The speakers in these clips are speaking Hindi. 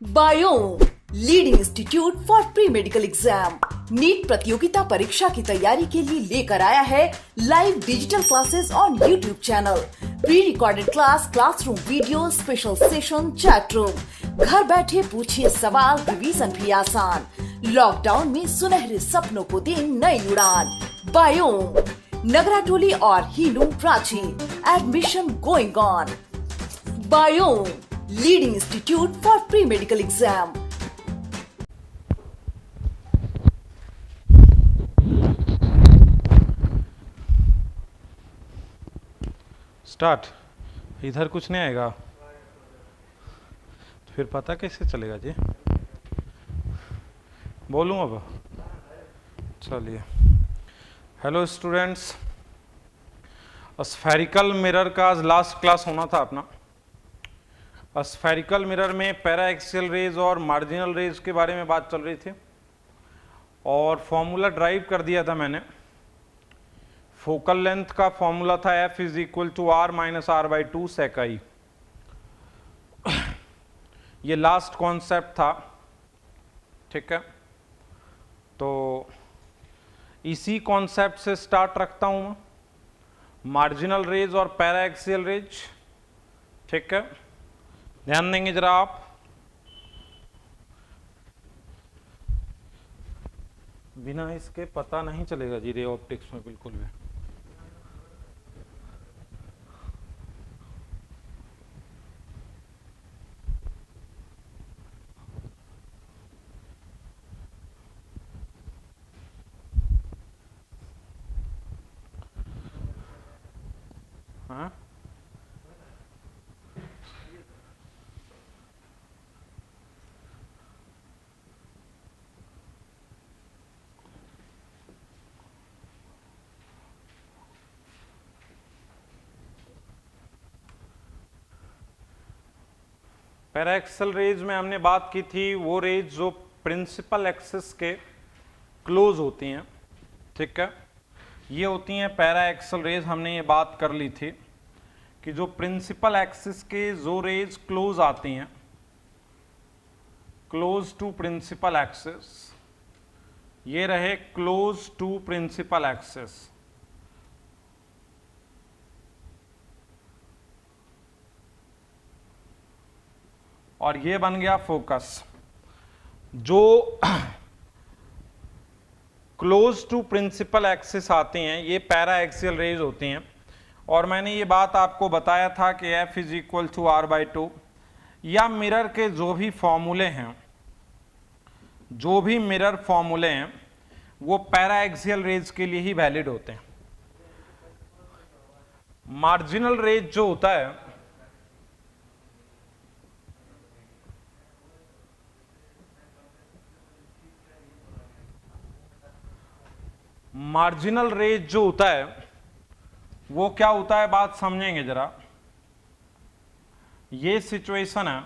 Biome leading institute for pre medical exam NEET प्रतियोगिता परीक्षा की तैयारी के लिए लेकर आया है live digital classes on YouTube channel, pre recorded class, classroom video, special session, chat room. घर बैठे पूछिए सवाल, रिवीजन भी आसान। लॉकडाउन में सुनहरे सपनों को दे नई उड़ान। बायोम नगराटोली और हीलूम Ranchi, admission going on. Biome leading institute for pre medical exam. Start. इधर कुछ नहीं आएगा तो फिर पता कैसे चलेगा जी? बोलूं अब? चलिए। हेलो स्टूडेंट्स, स्फेरिकल मिरर का आज लास्ट क्लास होना था अपना। स्फेरिकल मिरर में पैरा एक्सियल रेज और मार्जिनल रेज के बारे में बात चल रही थी और फॉर्मूला ड्राइव कर दिया था मैंने। फोकल लेंथ का फॉर्मूला था F is equal to R minus R by 2 sec i। ये लास्ट कॉन्सेप्ट था, ठीक है। तो इसी कॉन्सेप्ट से स्टार्ट रखता हूं मैं, मार्जिनल रेज और पैरा एक्सियल रेज, ठीक है। ध्यान देंगे जरा आप। बिना इसके पता नहीं चलेगा जी रे ऑप्टिक्स में बिल्कुल भी। हाँ, पैरा एक्सियल रेज में हमने बात की थी वो रेज जो प्रिंसिपल एक्सिस के क्लोज होती हैं, ठीक है। ये होती हैं पैरा एक्सियल रेज। हमने ये बात कर ली थी कि जो प्रिंसिपल एक्सिस के जो रेज क्लोज आती हैं, क्लोज टू प्रिंसिपल एक्सिस, ये रहे क्लोज टू प्रिंसिपल एक्सिस। और ये बन गया फोकस। जो क्लोज टू प्रिंसिपल एक्सिस आती हैं ये पैरा एक्सियल रेज होती हैं। और मैंने ये बात आपको बताया था कि F is equal to R by 2, या मिरर के जो भी फॉर्मूले हैं, जो भी मिरर फॉर्मूले हैं वो पैरा एक्सियल रेज के लिए ही वैलिड होते हैं। मार्जिनल रेज जो होता है, मार्जिनल रेज जो होता है वो क्या होता है, बात समझेंगे जरा। ये सिचुएशन है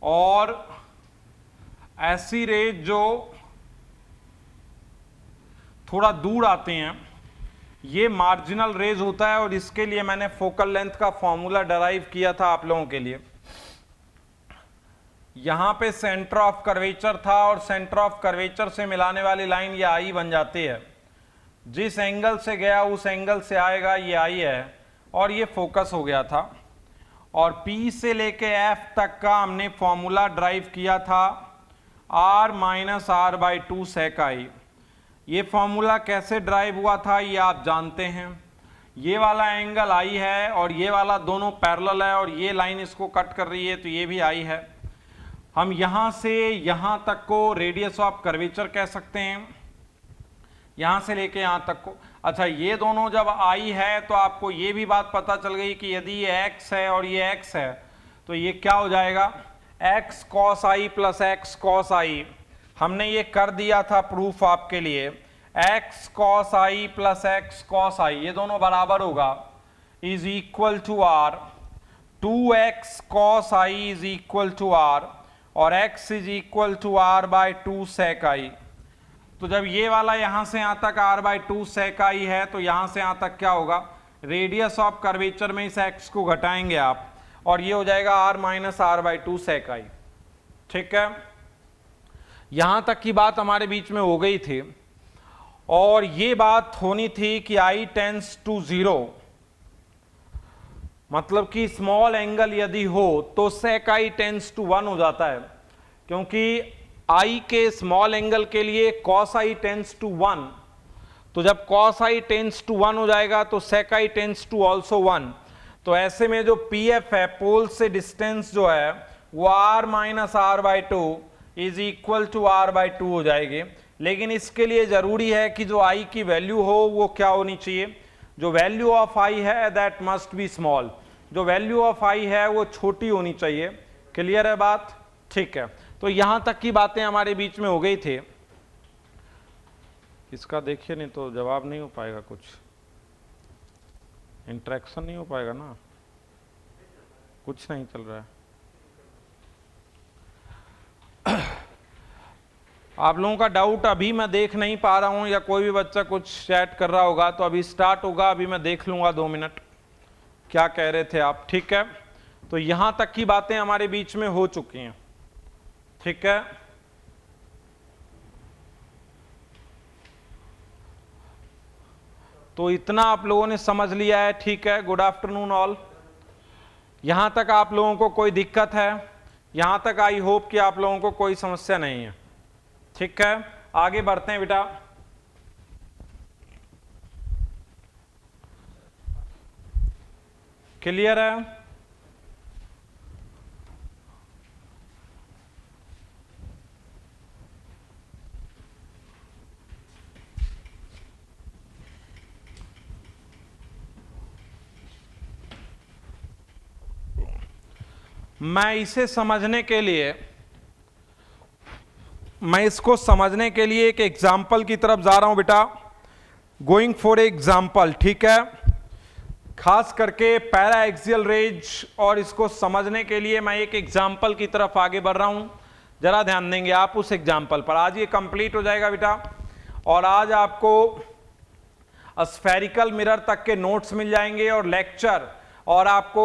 और ऐसी रेज जो थोड़ा दूर आते हैं ये मार्जिनल रेज होता है। और इसके लिए मैंने फोकल लेंथ का फॉर्मूला डराइव किया था आप लोगों के लिए। यहां पे सेंटर ऑफ कर्वेचर था और सेंटर ऑफ कर्वेचर से मिलाने वाली लाइन ये आई बन जाती है। जिस एंगल से गया उस एंगल से आएगा, ये आई है और ये फोकस हो गया था। और P से लेके F तक का हमने फॉर्मूला ड्राइव किया था R minus R by 2 sec i। ये फॉर्मूला कैसे ड्राइव हुआ था ये आप जानते हैं। ये वाला एंगल आई है और ये वाला दोनों पैरेलल है और ये लाइन इसको कट कर रही है, तो ये भी आई है। हम यहां से यहां तक को रेडियस ऑफ कर्वेचर कह सकते हैं, यहां से लेके यहां तक को। अच्छा, ये दोनों जब आई है तो आपको ये भी बात पता चल गई कि यदि ये x है और ये x है तो ये क्या हो जाएगा, x cos i plus x cos i। हमने ये कर दिया था प्रूफ आपके लिए। x cos i plus x cos i ये दोनों बराबर होगा is equal to r। 2x cos i is equal to r और x is equal to R by 2 sec i। तो जब ये वाला यहां से यहां तक R बाई 2 sec i है तो यहां से यहां तक क्या होगा, रेडियस ऑफ कर्वेचर में इस x को घटाएंगे आप और ये हो जाएगा r minus r/2 sec i। ठीक है, यहां तक की बात हमारे बीच में हो गई थी और ये बात होनी थी कि i टेंस टू 0, मतलब कि स्मॉल एंगल यदि हो तो sec i टेंस टू 1 हो जाता है, क्योंकि i के स्मॉल एंगल के लिए cos i टेंस टू 1, तो जब cos i टेंस टू 1 हो जाएगा तो sec i tends to also 1। तो ऐसे में जो pf है, पोल से डिस्टेंस जो है वो r minus r/2 is equal to r/2 हो जाएगी। लेकिन इसके लिए जरूरी है कि जो i की वैल्यू हो वो क्या होनी चाहिए, जो वैल्यू ऑफ i है दैट मस्ट बी स्मॉल, जो वैल्यू ऑफ i है वो छोटी होनी चाहिए। क्लियर है बात? ठीक है, तो यहां तक की बातें हमारे बीच में हो गई थी। इसका देखिए, नहीं तो जवाब नहीं हो पाएगा, कुछ इंटरेक्शन नहीं हो पाएगा ना, कुछ नहीं चल रहा है। आप लोगों का डाउट अभी मैं देख नहीं पा रहा हूं, या कोई भी बच्चा कुछ चैट कर रहा होगा तो अभी स्टार्ट होगा, अभी मैं देख लूंगा 2 मिनट क्या कह रहे थे आप। ठीक है, तो यहां तक की बातें हमारे बीच में हो चुकी हैं। ठीक है, तो इतना आप लोगों ने समझ लिया है। ठीक है, गुड आफ्टरनून ऑल। यहां तक आप लोगों को कोई दिक्कत है? यहां तक आई होप कि आप लोगों को कोई समस्या नहीं है। ठीक है, आगे बढ़ते हैं बेटा। क्लियर है? मैं इसे समझने के लिए, मैं इसको समझने के लिए एक एग्जाम्पल की तरफ जा रहा हूं बेटा, गोइंग फॉर एग्जाम्पल। ठीक है, खास करके पैरा एक्सियल रेज, और इसको समझने के लिए मैं एक एग्जाम्पल की तरफ आगे बढ़ रहा हूं। जरा ध्यान देंगे आप उस एग्जाम्पल पर। आज ये कंप्लीट हो जाएगा बेटा, और आज आपको स्फेरिकल मिरर तक के नोट्स मिल जाएंगे और लेक्चर, और आपको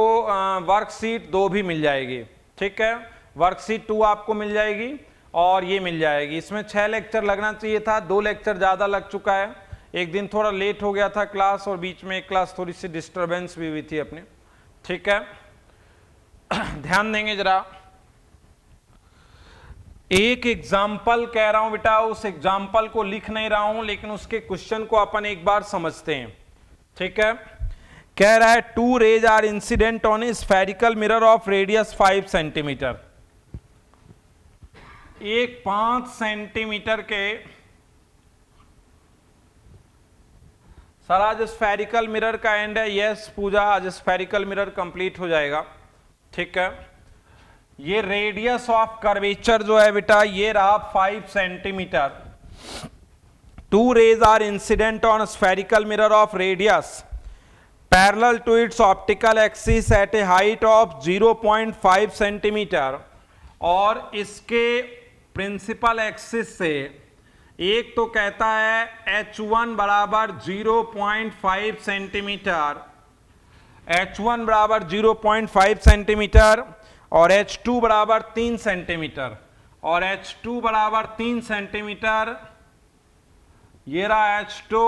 वर्कशीट 2 भी मिल जाएगी। ठीक है, वर्कशीट 2 आपको मिल जाएगी और ये मिल जाएगी। इसमें 6 लेक्चर लगना चाहिए था, 2 लेक्चर ज़्यादा लग चुका है। एक दिन थोड़ा लेट हो गया था क्लास, और बीच में एक क्लास थोड़ी सी डिस्टरबेंस भी हुई थी अपनी। ठीक है, ध्यान देंगे जरा। एक एग्जाम्पल कह रहा हूं बेटा, उस एग्जाम्पल को लिख नहीं रहा हूं, लेकिन उसके क्वेश्चन को अपन एक बार समझते हैं। ठीक है, कह रहा है 2 rays are incident on a spherical mirror of radius 5 centimetre. एक 5 सेंटीमीटर के, सर आज स्फेरिकल मिरर का एंड है। यस पूजा, आज स्फेरिकल मिरर कंप्लीट हो जाएगा। ठीक है, ये रेडियस ऑफ कर्वेचर जो है बेटा ये रहा 5 सेंटीमीटर। 2 rays are incident on spherical mirror of radius parallel to its optical axis at a height of 0.5 centimetre, और इसके प्रिंसिपल एक्सिस से एक तो कहता है H1 बराबर 0.5 सेंटीमीटर, H1 बराबर 0.5 सेंटीमीटर, और H2 बराबर 3 सेंटीमीटर, और H2 बराबर 3 सेंटीमीटर। ये रहा H2,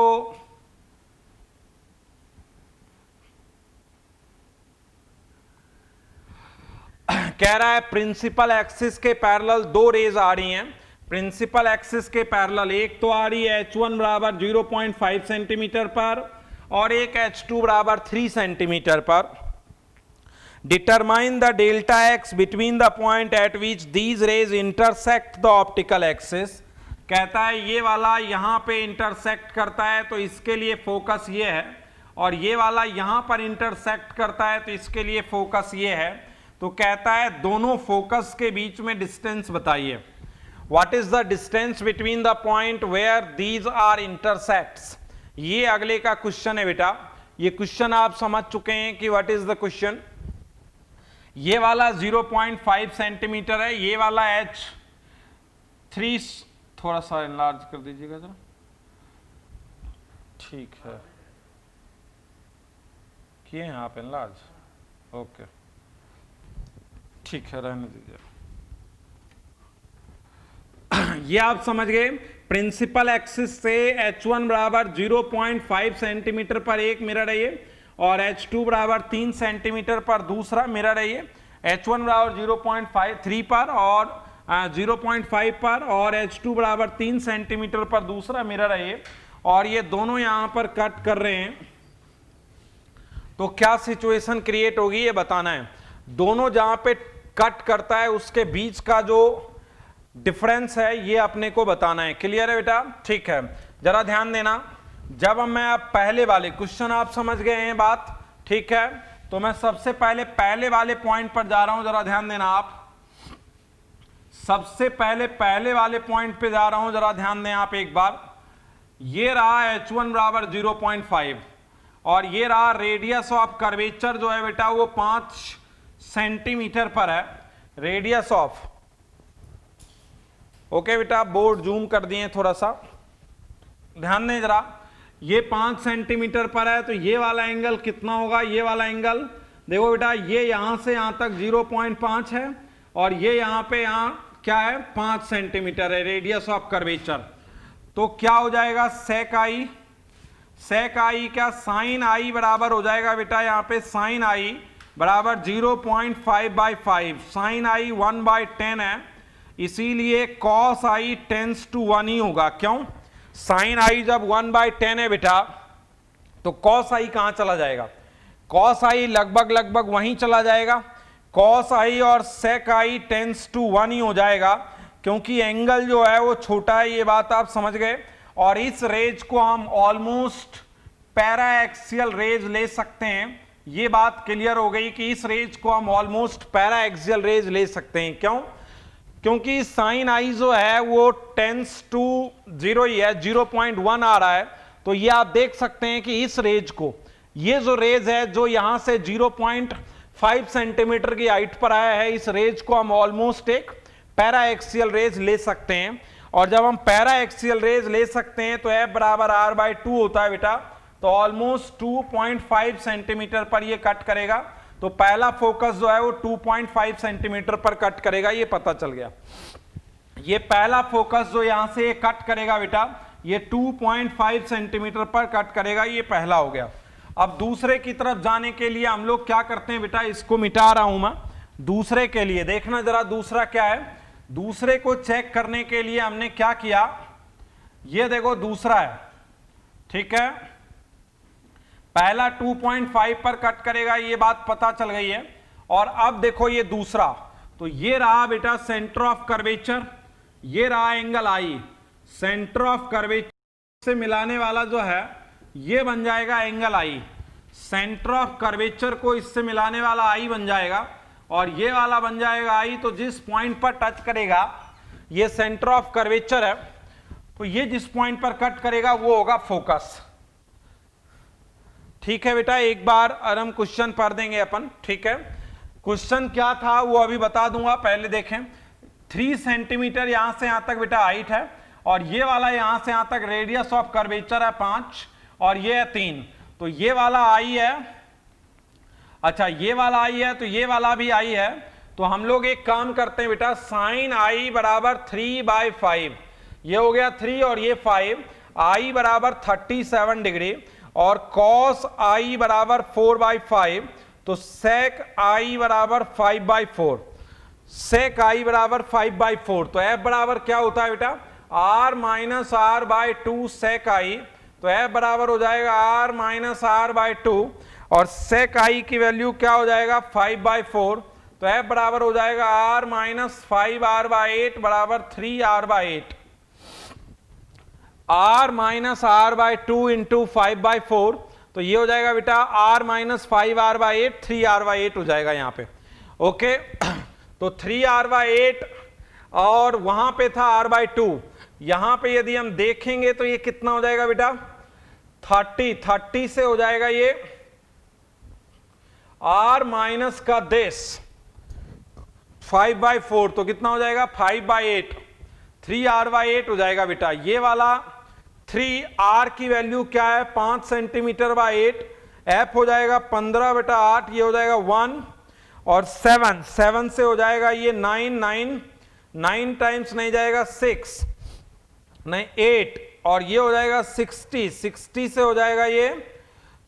कह रहा है प्रिंसिपल एक्सिस के पैरेलल 2 रेज आ रही हैं। प्रिंसिपल एक्सिस के पैरेलल एक तो आ रही है H1 बराबर 0.5 सेंटीमीटर पर, और एक H2 बराबर 3 सेंटीमीटर पर। Determine the delta x between the point eight which these raise intersect the optical axis. कहता है ये वाला यहां पे इंटरसेक्ट करता है तो इसके लिए फोकस ये है, और ये वाला यहां पर इंटरसेक्ट करता है तो इसके लिए फोकस ये है। तो कहता है दोनों फोकस के बीच में डिस्टेंस बताइए। What is the distance between the point where these are intersects. ये अगले का क्वेश्चन है बेटा। ये क्वेश्चन आप समझ चुके हैं कि व्हाट इज द क्वेश्चन। ये वाला 0.5 सेंटीमीटर है, ये वाला H3, थोड़ा सा एनलार्ज कर दीजिएगा जरा। ठीक है, किए हैं आप एनलार्ज? ओके, ठीक है, रहने दीजिए। ये आप समझ गए, प्रिंसिपल एक्सिस से H1 बराबर 0.5 सेंटीमीटर पर एक मिरर है ये, और H2 बराबर 3 सेंटीमीटर पर दूसरा मिरर है ये। H1 बराबर 0.53 पर और 0.5 पर, और H2 बराबर 3 सेंटीमीटर पर दूसरा मिरर है ये, और ये दोनों यहां पर कट कर रहे हैं। तो क्या सिचुएशन क्रिएट होगी ये बताना है। दोनों जहां पे कट करता है उसके बीच का जो डिफरेंस है ये अपने को बताना है। क्लियर है बेटा? ठीक है, जरा ध्यान देना। जब मैं आप पहले वाले क्वेश्चन आप समझ गए हैं बात, ठीक है, तो मैं सबसे पहले वाले पॉइंट पर जा रहा हूं, जरा ध्यान देना आप। सबसे पहले वाले पॉइंट पे जा रहा हूं, जरा ध्यान दें आप एक बार। ये रहा H1 बराबर 0.5 और ये रहा रेडियस ऑफ कर्वेचर जो है बेटा वो 5 सेंटीमीटर पर है, रेडियस ऑफ। ओके बेटा, बोर्ड जूम कर दिए थोड़ा सा, ध्यान दें जरा। ये 5 सेंटीमीटर पर है, तो ये वाला एंगल कितना होगा? ये वाला एंगल देखो बेटा, ये यहां से यहां तक 0.5 है और ये यहां पे यहां क्या है 5 सेंटीमीटर है रेडियस ऑफ कर्वेचर। तो क्या हो जाएगा? सेक आई क्या साइन आई बराबर हो जाएगा बेटा यहाँ पे साइन आई बराबर 0.5/5, साइन आई 1/10 है, इसीलिए कॉस आई टेंस टू 1 ही होगा। क्यों? साइन आई जब 1/10 है बेटा तो कॉस आई कहां चला जाएगा? कॉस आई लगभग वहीं चला जाएगा। कॉस आई और सेक आई टेंस टू 1 ही हो जाएगा, क्योंकि एंगल जो है वो छोटा है, ये बात आप समझ गए। और इस रेज को हम ऑलमोस्ट पैरा एक्सियल रेज ले सकते हैं। ये बात क्लियर हो गई कि इस रेज को हम ऑलमोस्ट पैरा एक्सियल रेज ले सकते हैं। क्यों? क्योंकि साइन आई जो है वो टेंस टू 0 ही है, 0.1 आ रहा है। तो ये आप देख सकते हैं कि इस रेज को, ये जो रेज है जो यहां से 0.5 सेंटीमीटर की हाइट पर आया है, इस रेज को हम ऑलमोस्ट एक पैरा एक्सियल रेज ले सकते हैं। और जब हम पैरा एक्सियल रेज ले सकते हैं तो F बराबर R/2 होता है बेटा, तो ऑलमोस्ट 2.5 सेंटीमीटर पर ये कट करेगा। तो पहला फोकस जो है वो 2.5 सेंटीमीटर पर कट करेगा, ये पता चल गया। ये पहला फोकस जो यहां से कट करेगा बेटा, ये 2.5 सेंटीमीटर पर कट करेगा, ये पहला हो गया। अब दूसरे की तरफ जाने के लिए हम लोग क्या करते हैं बेटा, इसको मिटा रहा हूं मैं। दूसरे के लिए देखना जरा, दूसरा क्या है। दूसरे को चेक करने के लिए हमने क्या किया, ये देखो दूसरा है, ठीक है। पहला 2.5 पर कट करेगा, ये बात पता चल गई है। और अब देखो ये दूसरा, तो ये रहा बेटा सेंटर ऑफ कर्वेचर, ये रहा angle I. Centre of curvature से मिलाने वाला जो है ये बन जाएगा angle I. Centre of curvature को इससे मिलाने वाला आई बन जाएगा और ये वाला बन जाएगा आई। तो जिस पॉइंट पर टच करेगा, ये सेंटर ऑफ कर्वेचर है, तो ये जिस पॉइंट पर कट करेगा वो होगा फोकस। ठीक है बेटा, एक बार हम क्वेश्चन पढ़ देंगे अपन, ठीक है। क्वेश्चन क्या था वो अभी बता दूंगा, पहले देखें। 3 सेंटीमीटर यहां से यहां तक बेटा हाइट है और ये वाला यहां से यहां तक रेडियस ऑफ कर्वेचर है 5 और ये है 3। तो ये वाला आई है, अच्छा ये वाला आई है, तो ये वाला भी आई है। तो हम लोग एक काम करते हैं बेटा, साइन आई बराबर 3/5, ये हो गया 3 और ये 5, आई बराबर 37 डिग्री और कॉस आई बराबर 4/5। तो सेक आई बराबर 5/4, सेक आई बराबर 5/4। तो एफ बराबर क्या होता है बेटा, R - R/2 सेक आई। तो एफ बराबर हो जाएगा R - R/2 और सेक आई की वैल्यू क्या हो जाएगा 5/4। तो एफ बराबर हो जाएगा R - 5R/8 बराबर 3R/8। R - R/2 इंटू 5/4, तो ये हो जाएगा बेटा R - 5R/8 3R/8 हो जाएगा यहाँ पे। ओके, तो 3R/8 और वहां पे था R/2। यहां पे यदि हम देखेंगे तो ये कितना हो जाएगा बेटा 30 से हो जाएगा ये R माइनस का देश 5/4, तो कितना हो जाएगा 5/8, 3R/8 हो जाएगा बेटा। ये वाला 3R की वैल्यू क्या है 5 सेंटीमीटर/8, F हो जाएगा 15 बेटा 8, ये हो जाएगा 1 और 7, 7 से हो जाएगा ये 9, 9 टाइम्स नहीं जाएगा 6, नहीं 8, और ये हो जाएगा 60, 60 से हो जाएगा ये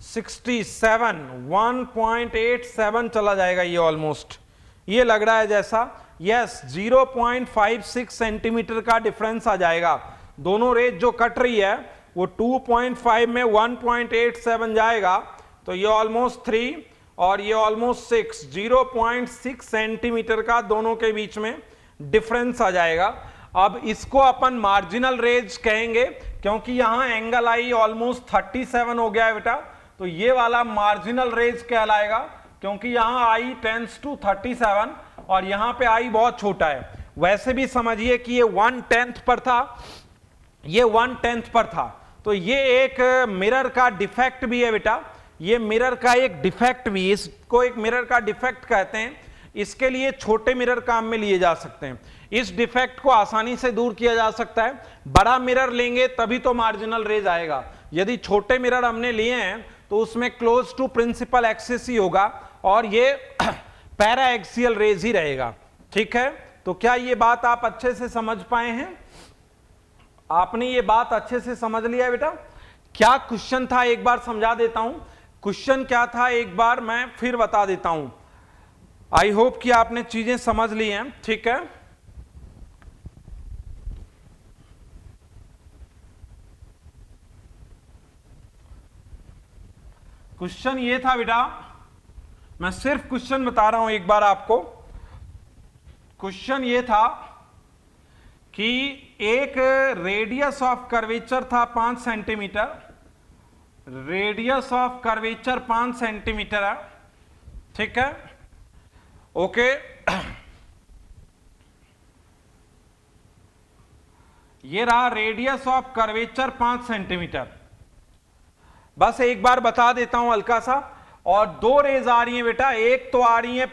67, 1.87 चला जाएगा ये ऑलमोस्ट, ये लग रहा है जैसा, यस 0.56 सेंटीमीटर का डिफरेंस आ जाएगा। दोनों रेज जो कट रही है वो 2.5 में 1.87 जाएगा, तो ये ऑलमोस्ट 3 और ये ऑलमोस्ट 6, 0.6 सेंटीमीटर का दोनों के बीच में डिफरेंस आ जाएगा। अब इसको अपन मार्जिनल रेज कहेंगे क्योंकि यहां एंगल आई ऑलमोस्ट 37 हो गया है बेटा, तो ये वाला मार्जिनल रेज कहलाएगा क्योंकि यहां आई टेंस टू 37 और यहां पे आई बहुत छोटा है। वैसे भी समझिए कि ये 1/10 पर था, ये 1/10 पर था, तो ये एक मिरर का डिफेक्ट भी है बेटा, ये मिरर का एक डिफेक्ट भी, इसको एक मिरर का डिफेक्ट कहते हैं। इसके लिए छोटे मिरर काम में लिए जा सकते हैं, इस डिफेक्ट को आसानी से दूर किया जा सकता है। बड़ा मिरर लेंगे तभी तो मार्जिनल रेज आएगा, यदि छोटे मिरर हमने लिए हैं तो उसमें क्लोज टू प्रिंसिपल एक्सिस ही होगा और ये पैरा एक्सियल रेज ही रहेगा। ठीक है, तो क्या ये बात आप अच्छे से समझ पाए हैं? आपने ये बात अच्छे से समझ लिया है बेटा? क्या क्वेश्चन था एक बार समझा देता हूं, क्वेश्चन क्या था एक बार मैं फिर बता देता हूं। आई होप कि आपने चीजें समझ ली हैं। ठीक है, क्वेश्चन ये था बेटा, मैं सिर्फ क्वेश्चन बता रहा हूं एक बार आपको। क्वेश्चन ये था कि एक रेडियस ऑफ कर्वेचर था 5 centimetre, radius of curvature 5 centimetre है। ठीक है, ओके। ये रहा रेडियस ऑफ कर्वेचर 5 सेंटीमीटर। बस एक बार बता देता हूं हल्का सा, और दो रेज आ रही हैं बेटा, एक तो आ रही है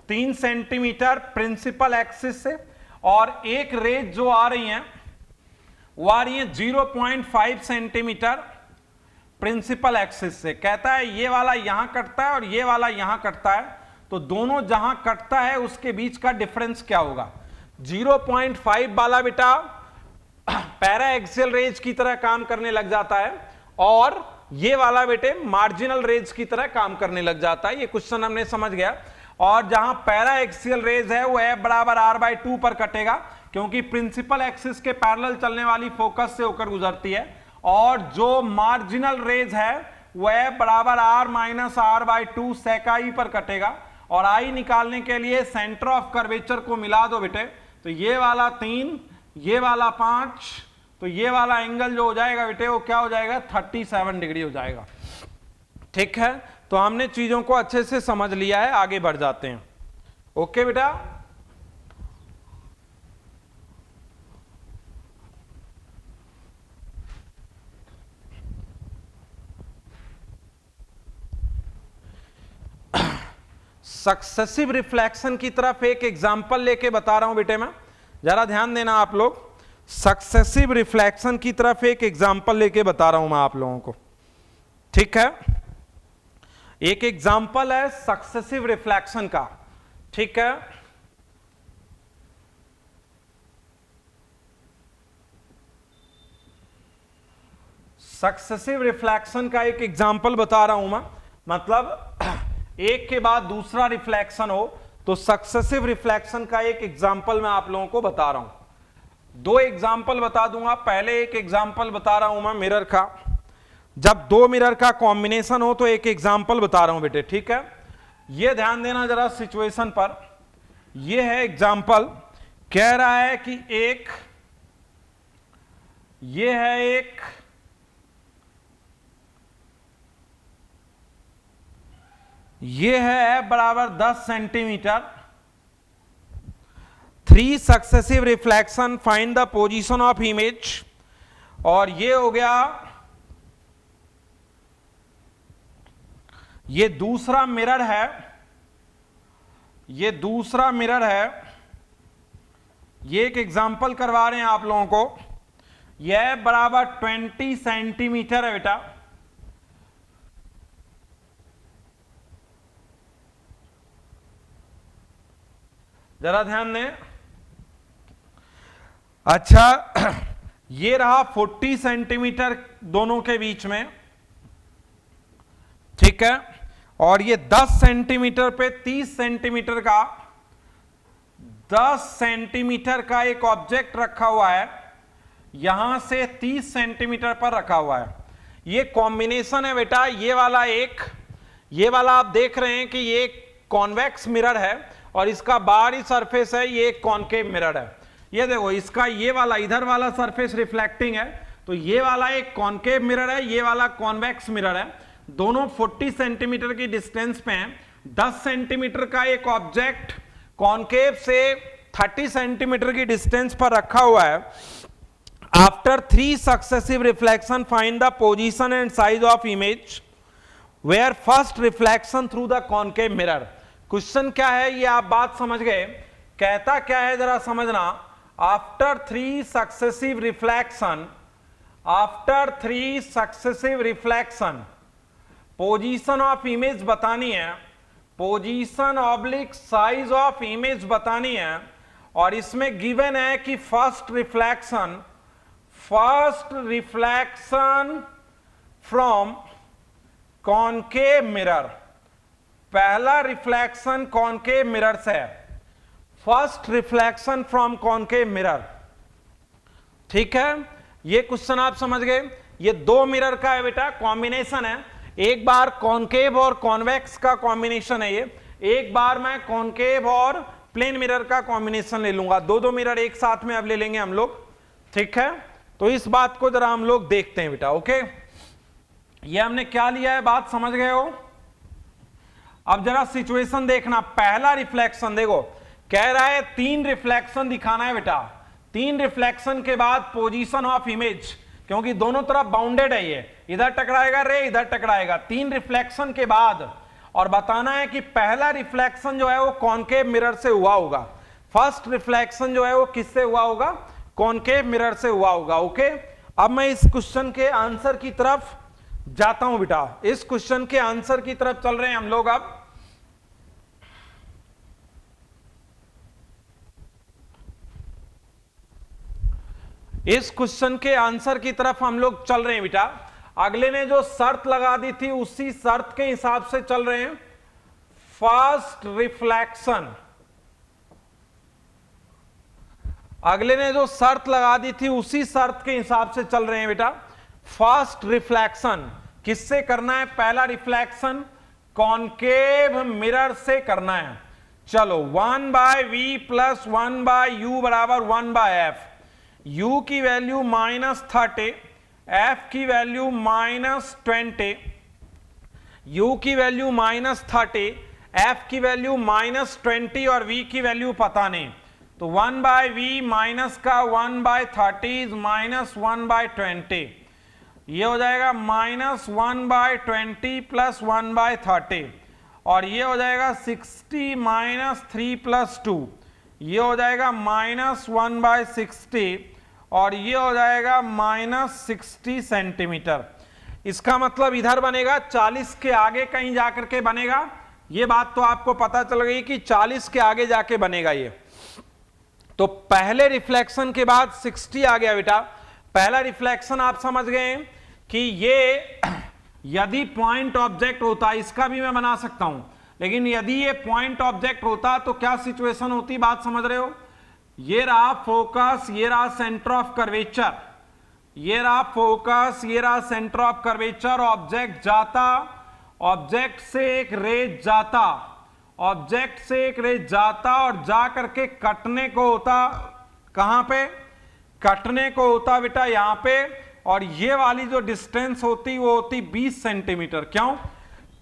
3 सेंटीमीटर प्रिंसिपल एक्सिस से, और एक रेज जो आ रही हैं वो आ रही है 0.5 सेंटीमीटर प्रिंसिपल एक्सिस से। कहता है ये वाला यहां कटता है और ये वाला यहां कटता है, तो दोनों जहां कटता है उसके बीच का डिफरेंस क्या होगा? 0.5 वाला बेटा पैरा एक्सियल रेज की तरह काम करने लग जाता है और ये वाला बेटे मार्जिनल रेज की तरह काम करने लग जाता है। ये क्वेश्चन हमने समझ गया। और जहां पैरा एक्सियल रेज है वो F बराबर r/2 पर कटेगा क्योंकि प्रिंसिपल एक्सिस के पैरेलल चलने वाली फोकस से होकर गुजरती है, और जो मार्जिनल रेज है वो F बराबर r-r/2 sec i पर कटेगा। और आई निकालने के लिए सेंटर ऑफ कर्वेचर को मिला दो बेटे, तो ये वाला 3, ये वाला 5, तो ये वाला एंगल जो हो जाएगा बेटे वो क्या हो जाएगा? 37 डिग्री हो जाएगा। ठीक है, तो हमने चीजों को अच्छे से समझ लिया है, आगे बढ़ जाते हैं। ओके बेटा, सक्सेसिव रिफ्लेक्शन की तरफ एक एग्जांपल लेके बता रहा हूं बेटे मैं, जरा ध्यान देना आप लोग। सक्सेसिव रिफ्लेक्शन की तरफ एक एग्जांपल लेके बता रहा हूं मैं आप लोगों को। ठीक है, एक एग्जांपल है सक्सेसिव रिफ्लेक्शन का। ठीक है, सक्सेसिव रिफ्लेक्शन का एक एग्जांपल बता रहा हूं मैं, मतलब एक के बाद दूसरा रिफ्लेक्शन हो, तो सक्सेसिव रिफ्लेक्शन का एक एग्जांपल मैं आप लोगों को बता रहा हूं। दो एग्जांपल बता दूंगा। पहले एक एग्जांपल बता रहा हूं मैं मिरर का, जब दो मिरर का कॉम्बिनेशन हो तो एक एग्जांपल बता रहा हूं बेटे। ठीक है, ये ध्यान देना जरा सिचुएशन पर। ये है एग्जांपल, कह रहा है कि एक, ये है एक, ये है F बराबर 10 centimetre, 3 successive reflection, find the position of image. और ये हो गया, ये दूसरा मिरर है, ये दूसरा मिरर है। ये एक एग्जांपल करवा रहे हैं आप लोगों को। यह बराबर 20 सेंटीमीटर है बेटा, जरा ध्यान दें। अच्छा ये रहा 40 सेंटीमीटर दोनों के बीच में, ठीक है, और ये 10 सेंटीमीटर पे 30 सेंटीमीटर का 10 सेंटीमीटर का एक ऑब्जेक्ट रखा हुआ है, यहां से 30 सेंटीमीटर पर रखा हुआ है। ये कॉम्बिनेशन है बेटा, ये वाला आप देख रहे हैं कि ये कॉन्वेक्स मिरर है और इसका बाहरी सरफेस है, ये कॉनकेव मिरर है। ये देखो इसका ये वाला इधर वाला सरफेस रिफ्लेक्टिंग है, तो ये वाला एक कॉनकेव मिरर है, ये वाला कॉन्वेक्स मिरर है। दोनों 40 सेंटीमीटर की डिस्टेंस पे हैं। 10 सेंटीमीटर का एक ऑब्जेक्ट कॉनकेव से 30 सेंटीमीटर की डिस्टेंस पर रखा हुआ है। After 3 successive reflection find the position and size of image where first reflection through the concave mirror. Question क्या है ये आप बात समझ गए, कहता क्या है जरा समझना। After 3 successive reflection position of image बतानी है, position oblique size of image बतानी है, और इसमें गिवन है कि first reflection from concave mirror, पहला रिफ्लेक्शन कॉनकेव मिरर से है, first reflection from concave mirror, ठीक है। ये क्वेश्चन आप समझ गए। ये 2 मिरर का है बेटा, कॉम्बिनेशन है, एक बार कॉनकेव और कॉन्वेक्स का कॉम्बिनेशन है ये, एक बार मैं कॉनकेव और प्लेन मिरर का कॉम्बिनेशन ले लूंगा, 2 मिरर एक साथ में अब ले लेंगे हम लोग, ठीक है। तो इस बात को जरा हम लोग देखते हैं बेटा, ओके। ये हमने क्या लिया है, बात समझ गए हो। अब जरा सिचुएशन देखना, पहला रिफ्लेक्शन देखो, कह रहा है 3 रिफ्लेक्शन दिखाना है बेटा, 3 रिफ्लेक्शन के बाद पोजीशन ऑफ इमेज, क्योंकि दोनों तरफ बाउंडेड है, ये इधर टकराएगा रे इधर टकराएगा, 3 रिफ्लेक्शन के बाद, और बताना है कि पहला रिफ्लेक्शन जो है वो कॉनकेव मिरर से हुआ होगा, फर्स्ट रिफ्लेक्शन जो है वो किससे हुआ होगा, कॉनकेव मिरर से हुआ होगा, ओके। अब मैं इस क्वेश्चन के आंसर की तरफ जाता हूं बेटा, इस क्वेश्चन के आंसर की तरफ चल रहे हैं हम लोग। अब इस क्वेश्चन के आंसर की तरफ हम लोग चल रहे हैं बेटा। अगले ने जो शर्त लगा दी थी उसी शर्त के हिसाब से चल रहे हैं। फर्स्ट रिफ्लेक्शन, अगले ने जो शर्त लगा दी थी उसी शर्त के हिसाब से चल रहे हैं बेटा। फर्स्ट रिफ्लेक्शन किससे करना है, पहला रिफ्लेक्शन कॉनकेव मिरर से करना है। चलो 1/v + 1/u बराबर 1/f, u की वैल्यू -30, f की वैल्यू -20, u की वैल्यू -30, f की वैल्यू -20 और v की वैल्यू पता नहीं, तो 1/v माइनस का 1/30 - 1/20, ये हो जाएगा -1/20 + 1/30, और ये हो जाएगा 60 - 3 + 2, ये हो जाएगा -1/60, और ये हो जाएगा -60 सेंटीमीटर। इसका मतलब इधर बनेगा 40 के आगे कहीं जाकर के बनेगा, ये बात तो आपको पता चल गई कि 40 के आगे जाके बनेगा ये। तो पहले रिफ्लेक्शन के बाद 60 आ गया बेटा। पहला रिफ्लेक्शन आप समझ गए कि ये यदि पॉइंट ऑब्जेक्ट होता, इसका भी मैं बना सकता हूं, लेकिन यदि ये पॉइंट ऑब्जेक्ट होता तो क्या सिचुएशन होती, बात समझ रहे हो। ये रहा फोकस, ये रहा सेंटर ऑफ कर्वेचर, ये रहा फोकस, ये रहा सेंटर ऑफ कर्वेचर, ऑब्जेक्ट जाता, ऑब्जेक्ट से एक रेज जाता, ऑब्जेक्ट से एक रेज जाता और जा करके कटने को होता, कहां पे, कटने को होता बेटा यहां पे, और ये वाली जो डिस्टेंस होती वो होती 20 सेंटीमीटर। क्यों,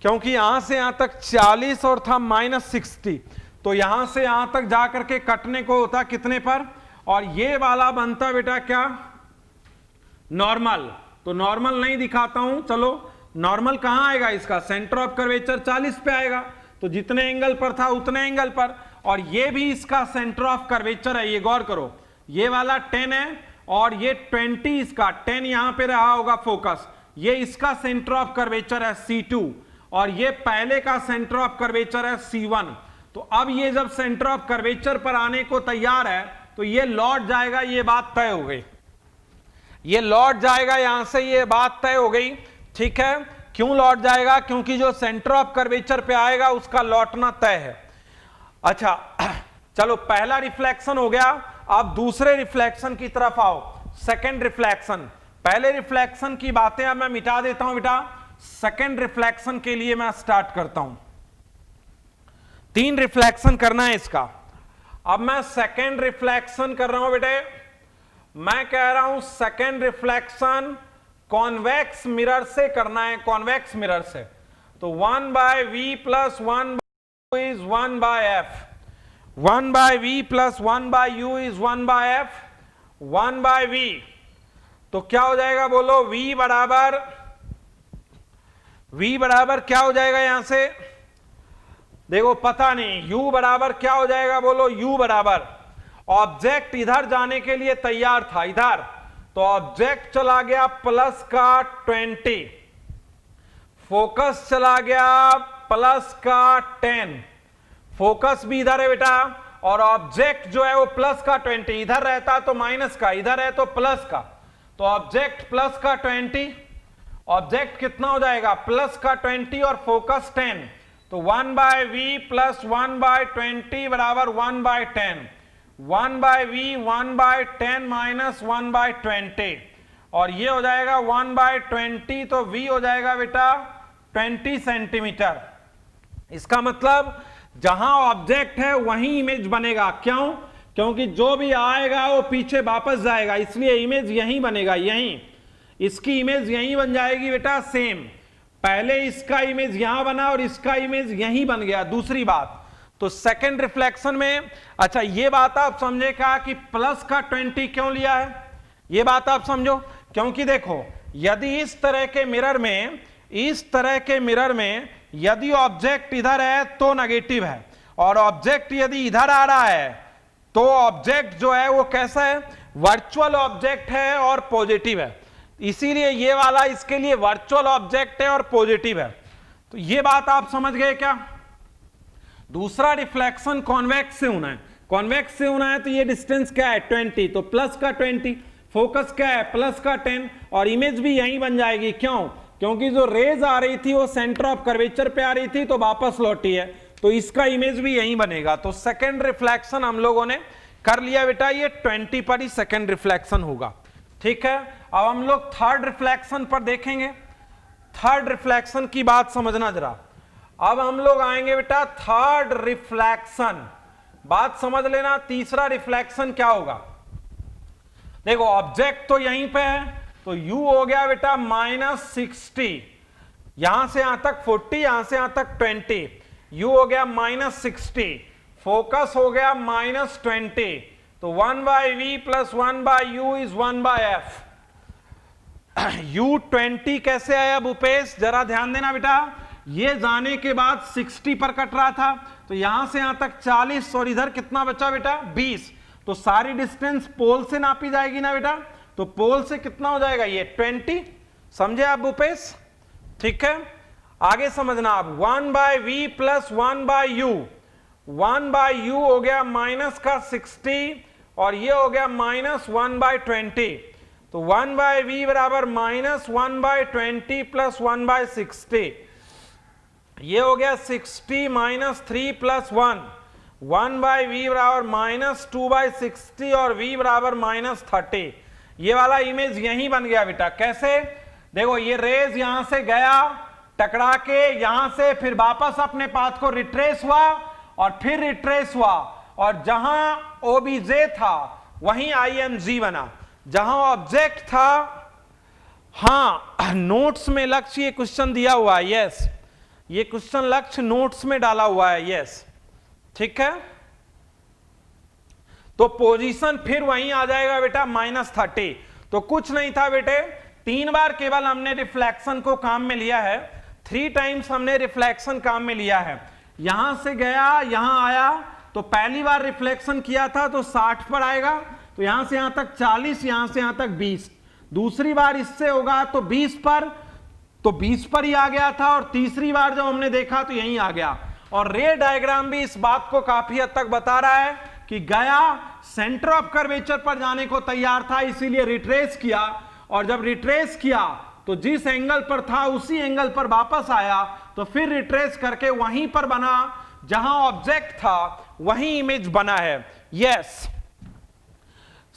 क्योंकि यहां से यहां तक 40 और था -60, तो यहां से यहां तक जाकर के कटने को होता कितने पर, और ये वाला बनता बेटा क्या, नॉर्मल। तो नॉर्मल नहीं दिखाता हूं, चलो नॉर्मल कहां आएगा इसका, सेंटर ऑफ कर्वेचर 40 पे आएगा, तो जितने एंगल पर था उतने एंगल पर, और ये भी इसका सेंटर ऑफ कर्वेचर है, ये गौर करो, ये वाला 10 है और ये 20 इसका, 10 यहां पे रहा होगा फोकस, ये इसका सेंटर ऑफ कर्वेचर है C2, और ये पहले का सेंटर ऑफ कर्वेचर है C1। तो अब ये जब सेंटर ऑफ कर्वेचर पर आने को तैयार है तो ये लौट जाएगा, ये बात तय हो गई, ये लौट जाएगा यहां से, ये बात तय हो गई। ठीक है, क्यों लौट जाएगा? क्योंकि जो सेंटर ऑफ कर्वेचर पे आएगा उसका लौटना तय है। अच्छा चलो, पहला रिफ्लेक्शन हो गया, अब दूसरे रिफ्लेक्शन की तरफ आओ, सेकंड रिफ्लेक्शन। पहले रिफ्लेक्शन की बातें अब मैं मिटा देता हूं बेटा, सेकंड रिफ्लेक्शन के लिए मैं स्टार्ट करता हूं। 3 रिफ्लेक्शन करना है इसका। अब मैं सेकंड रिफ्लेक्शन कर रहा हूं बेटे, मैं कह रहा हूं सेकंड रिफ्लेक्शन कॉन्वेक्स मिरर से करना है, कॉन्वेक्स मिरर से। तो 1/v plus 1/u is 1/f, 1/v plus 1/u is 1/f, 1/v। तो क्या हो जाएगा बोलो? v बराबर क्या हो जाएगा यहां से? देखो पता नहीं, u बराबर क्या हो जाएगा बोलो? u बराबर, ऑब्जेक्ट इधर जाने के लिए तैयार था इधर, तो ऑब्जेक्ट चला गया प्लस का 20, फोकस चला गया प्लस का 10, फोकस भी इधर है बेटा, और ऑब्जेक्ट जो है वो प्लस का 20, इधर रहता तो माइनस का, इधर है तो प्लस का, तो ऑब्जेक्ट प्लस का 20, ऑब्जेक्ट कितना हो जाएगा? प्लस का 20 और फोकस 10, तो 1/v प्लस 1/20 बराबर 1/10, 1/v 1/10 माइनस 1/20, और ये हो जाएगा 1/20, तो v हो जाएगा बेटा 20 सेंटीमीटर। इसका मतलब जहां ऑब्जेक्ट है वहीं इमेज बनेगा। क्यों? क्योंकि जो भी आएगा वो पीछे वापस जाएगा, इसलिए इमेज यहीं बनेगा, यहीं, इसकी इमेज यहीं बन जाएगी बेटा सेम। पहले इसका इमेज यहां बना और इसका इमेज यहीं बन गया। दूसरी बात, तो सेकंड रिफ्लेक्शन में, अच्छा ये बात आप समझे क्या कि प्लस का 20 क्यों लिया है, ये बात आप समझो। क्योंकि देखो, यदि इस तरह के मिरर में, इस तरह के मिरर में यदि ऑब्जेक्ट इधर है तो नेगेटिव है, और ऑब्जेक्ट यदि इधर आ रहा है तो ऑब्जेक्ट जो है वो कैसा है? वर्चुअल ऑब्जेक्ट है और पॉजिटिव है, इसीलिए ये वाला इसके लिए वर्चुअल ऑब्जेक्ट है और पॉजिटिव है। तो ये बात आप समझ गए क्या? दूसरा रिफ्लेक्शन कॉन्वेक्स से होना है, कॉन्वेक्स से होना है तो ये डिस्टेंस क्या है? 20, तो प्लस का 20, फोकस क्या है? प्लस का 10, और इमेज भी यहीं बन जाएगी। क्यों? क्योंकि जो रेज आ रही थी वो सेंटर ऑफ कर्वेचर पे आ रही थी तो वापस लौटी है, तो इसका इमेज भी यहीं बनेगा। तो सेकंड रिफ्लेक्शन हम लोगों ने कर लिया बेटा, ये 20 पर ही सेकंड रिफ्लेक्शन होगा। ठीक है, अब हम लोग थर्ड रिफ्लेक्शन पर देखेंगे। थर्ड रिफ्लेक्शन की बात समझना जरा। अब हम लोग आएंगे बेटा थर्ड रिफ्लेक्शन, बात समझ लेना। तीसरा रिफ्लेक्शन क्या होगा? देखो ऑब्जेक्ट तो यहीं पे है, तो u हो गया बेटा -60, यहां से यहां तक 40, यहां से यहां तक 20, u हो गया -60, फोकस हो गया -20, तो 1/v plus 1/u is 1/f। u20 कैसे आया भूपेश? जरा ध्यान देना बेटा, ये जाने के बाद 60 पर कट रहा था, तो यहां से यहां तक 40, और इधर कितना बचा बेटा? 20, तो सारी डिस्टेंस पोल से नापी जाएगी ना बेटा, तो पोल से कितना हो जाएगा? ये 20, समझे आप भूपेश? ठीक है, आगे समझना आप। 1/v प्लस 1/u, 1/u हो गया माइनस का 60, और ये हो गया -1/20, तो 1/v बराबर -1/20 प्लस 1/60, ये हो गया 60 माइनस 3 प्लस 1, 1/v बराबर -2/60 और v बराबर -30। ये वाला इमेज यहीं बन गया बेटा। कैसे? देखो ये रेज यहां से गया टकरा के, यहां से फिर वापस अपने पाथ को रिट्रेस हुआ और फिर रिट्रेस हुआ, और जहां ओबीजे था वहीं आईएमजी बना, जहां ऑब्जेक्ट था। हां, नोट्स में लक्ष्य ये क्वेश्चन दिया हुआ है, यस, ये क्वेश्चन लक्ष्य नोट्स में डाला हुआ है, यस, ठीक है। तो पोजीशन फिर वहीं आ जाएगा बेटा -30। तो कुछ नहीं था बेटे, 3 बार केवल हमने रिफ्लेक्शन को काम में लिया है, 3 टाइम्स हमने रिफ्लेक्शन काम में लिया है। यहां से गया यहां आया, तो पहली बार रिफ्लेक्शन किया था तो 60 पर आएगा, तो यहां से यहां तक 40, यहां से यहां तक 20। दूसरी बार इससे होगा तो 20 पर, तो 20 पर ही आ गया था, और तीसरी बार जब हमने देखा तो यहीं आ गया। और रे डायग्राम भी इस बात को काफी हद तक बता रहा है कि गया सेंटर ऑफ कर्वेचर पर जाने को तैयार था, इसीलिए रिट्रेस किया, और जब रिट्रेस किया तो जिस एंगल पर था उसी एंगल पर वापस आया, तो फिर रिट्रेस करके वहीं पर बना जहां ऑब्जेक्ट था, वहीं इमेज बना है। यस,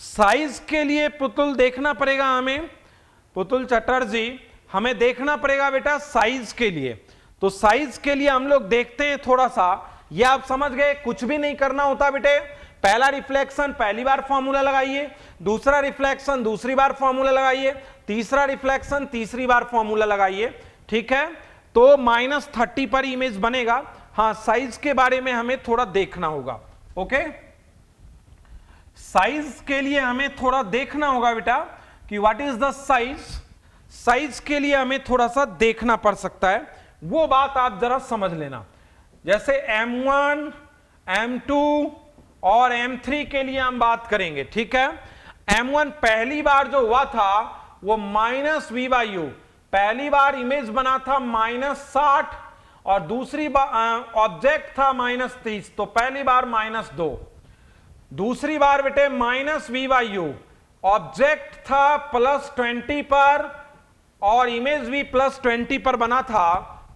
साइज के लिए पुतुल देखना पड़ेगा हमें, पुतुल चटर्जी हमें देखना पड़ेगा बेटा साइज के लिए। तो साइज के लिए हम लोग देखते हैं थोड़ा सा, ये आप समझ गए, कुछ भी नहीं करना होता बेटे। पहला रिफ्लेक्शन पहली बार फॉर्मूला लगाइए, दूसरा रिफ्लेक्शन दूसरी बार फॉर्मूला लगाइए, तीसरा रिफ्लेक्शन तीसरी बार फॉर्मूला लगाइए, ठीक है। तो -30 पर इमेज बनेगा। हाँ, साइज के बारे में हमें थोड़ा देखना होगा। ओके, साइज के लिए हमें थोड़ा देखना होगा बेटा कि what is the size. Size के लिए हमें थोड़ा सा देखना पड़ सकता है, वो बात आप जरा समझ लेना। जैसे M1, M2 और M3 के लिए हम बात करेंगे, ठीक है। M1 पहली बार जो हुआ था वो -v/u, पहली बार इमेज बना था -60 और दूसरी बार ऑब्जेक्ट था -30, तो पहली बार -2, दूसरी बार बेटे -v/u, ऑब्जेक्ट था +20 पर और इमेज भी +20 पर बना था,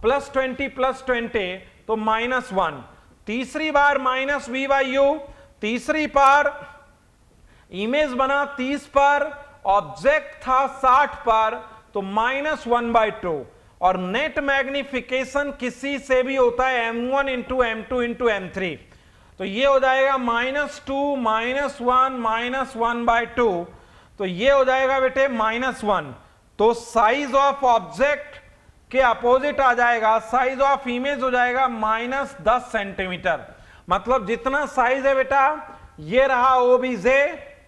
+20 +20 तो -1, तीसरी बार -v/u, तीसरी बार इमेज बना 30 पर, ऑब्जेक्ट था 60 पर, तो -1/2, और नेट मैग्निफिकेशन किसी से भी होता है M1 × M2 × M3, तो ये हो जाएगा -2 -1 -1/2, तो ये हो जाएगा बेटे -1। तो साइज ऑफ ऑब्जेक्ट के अपोजिट आ जाएगा, साइज ऑफ इमेज हो जाएगा -10 सेंटीमीटर। मतलब जितना साइज है बेटा, ये रहा OBJ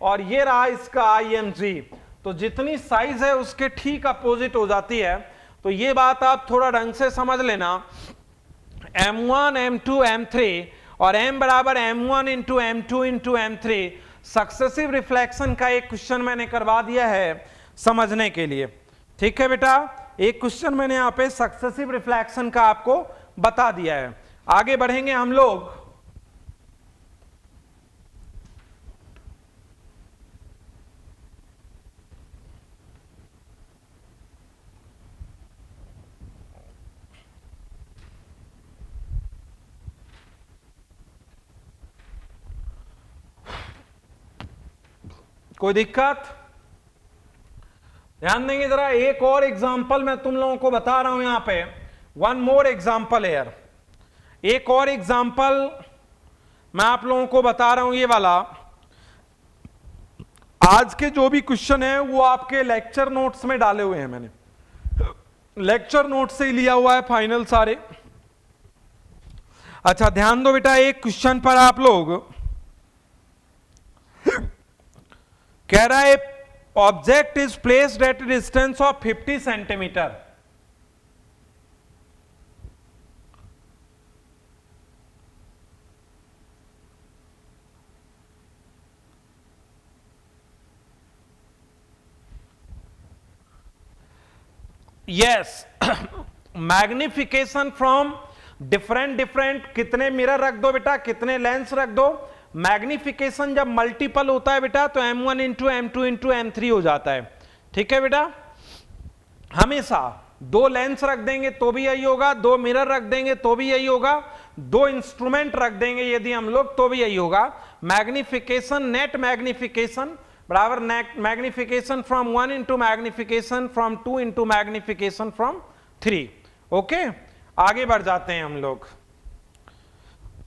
और ये रहा इसका IMG, तो जितनी साइज है उसके ठीक अपोजिट हो जाती है। तो ये बात आप थोड़ा ढंग से समझ लेना। M1 M2 M3 और M बराबर M1 × M2 × M3 successive reflection का एक क्वेश्चन मैंने करवा दिया है समझने के लिए, ठीक है बेटा। एक क्वेश्चन मैंने यहां पे सक्सेसिव रिफ्लेक्शन का आपको बता दिया है। आगे बढ़ेंगे हम लोग। कोई दिक्कत? ध्यान देंगे जरा, एक और एग्जांपल मैं तुम लोगों को बता रहा हूं यहां पे, वन मोर एग्जांपल हियर। एक और एग्जांपल मैं आप लोगों को बता रहा हूं, ये वाला। आज के जो भी क्वेश्चन है वो आपके लेक्चर नोट्स में डाले हुए हैं, मैंने लेक्चर नोट से ही लिया हुआ है फाइनल सारे। अच्छा ध्यान दो बेटा, एक क्वेश्चन पर आप लोग कह रहा है object is placed at distance of 50 centimetre. Yes, magnification from different कितने मिरर रख दो बेटा, कितने लेंस रख दो। मैग्निफिकेशन जब मल्टीपल होता है बेटा तो M1 × M2 × M3 हो जाता है, ठीक है बेटा। हमेशा दो लेंस रख देंगे तो भी यही होगा, दो मिरर रख देंगे तो भी यही होगा, दो इंस्ट्रूमेंट रख देंगे यदि हम लोग तो भी यही होगा। मैग्निफिकेशन, नेट मैग्निफिकेशन बराबर magnification from 1 × magnification from 2 × magnification from 3। Okay, आगे बढ़ जाते हैं हम लोग।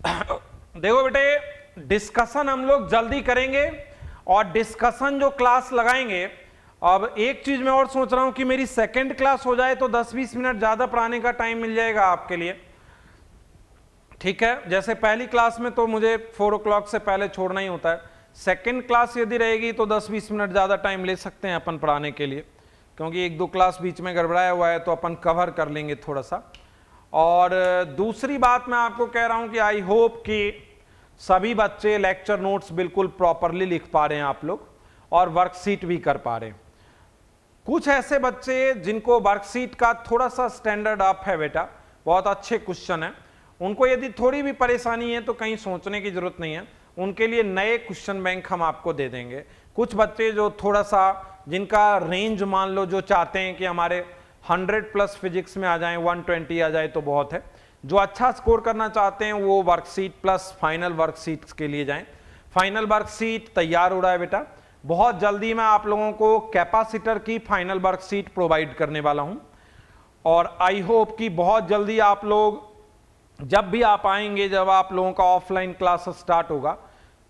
देखो बेटे, डिस्कशन हम लोग जल्दी करेंगे और डिस्कशन जो क्लास लगाएंगे। अब एक चीज मैं और सोच रहा हूं कि मेरी सेकंड क्लास हो जाए तो 10-20 मिनट ज्यादा पढ़ाने का टाइम मिल जाएगा आपके लिए, ठीक है। जैसे पहली क्लास में तो मुझे 4 o'clock से पहले छोड़ना ही होता है, सेकंड क्लास यदि रहेगी तो 10-20 मिनट ज्यादा टाइम ले सकते हैं अपन पढ़ाने के लिए, क्योंकि 1-2 क्लास बीच में गड़बड़ाया हुआ है तो अपन कवर कर लेंगे थोड़ा सा। और दूसरी बात मैं आपको कह रहा हूं कि आई होप कि सभी बच्चे लेक्चर नोट्स बिल्कुल प्रॉपरली लिख पा रहे हैं आप लोग, और वर्कशीट भी कर पा रहे हैं। कुछ ऐसे बच्चे जिनको वर्कशीट का थोड़ा सा स्टैंडर्ड अप है बेटा, बहुत अच्छे क्वेश्चन है, उनको यदि थोड़ी भी परेशानी है तो कहीं सोचने की जरूरत नहीं है, उनके लिए नए क्वेश्चन बैंक हम आपको दे देंगे। कुछ बच्चे जो थोड़ा सा जिनका रेंज मान लो जो चाहते हैं कि हमारे 100+ फिजिक्स में आ जाएं, 120 आ जाए तो बहुत है, जो अच्छा स्कोर करना चाहते हैं वो वर्कशीट प्लस फाइनल वर्कशीट के लिए जाएं। फाइनल वर्कशीट तैयार हो रहा है बेटा, बहुत जल्दी मैं आप लोगों को कैपेसिटर की फाइनल वर्कशीट प्रोवाइड करने वाला हूं और आई होप कि बहुत जल्दी आप लोग जब भी आप आएंगे, जब आप लोगों का ऑफलाइन क्लास स्टार्ट होगा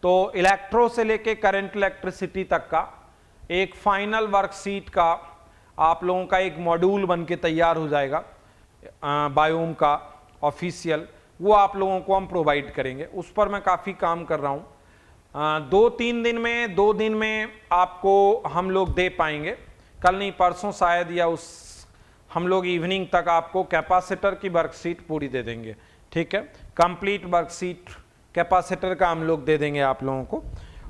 तो इलेक्ट्रो से लेके करंट इलेक्ट्रिसिटी तक का एक फाइनल वर्कशीट का आप लोगों का एक मॉड्यूल बन के तैयार हो जाएगा बायोम का ऑफिशियल, वो आप लोगों को हम प्रोवाइड करेंगे। उस पर मैं काफ़ी काम कर रहा हूँ, 2 दिन में आपको हम लोग दे पाएंगे, कल नहीं परसों शायद, या उस हम लोग इवनिंग तक आपको कैपेसिटर की वर्कशीट पूरी दे देंगे। ठीक है, कंप्लीट वर्कशीट कैपेसिटर का हम लोग दे देंगे आप लोगों को।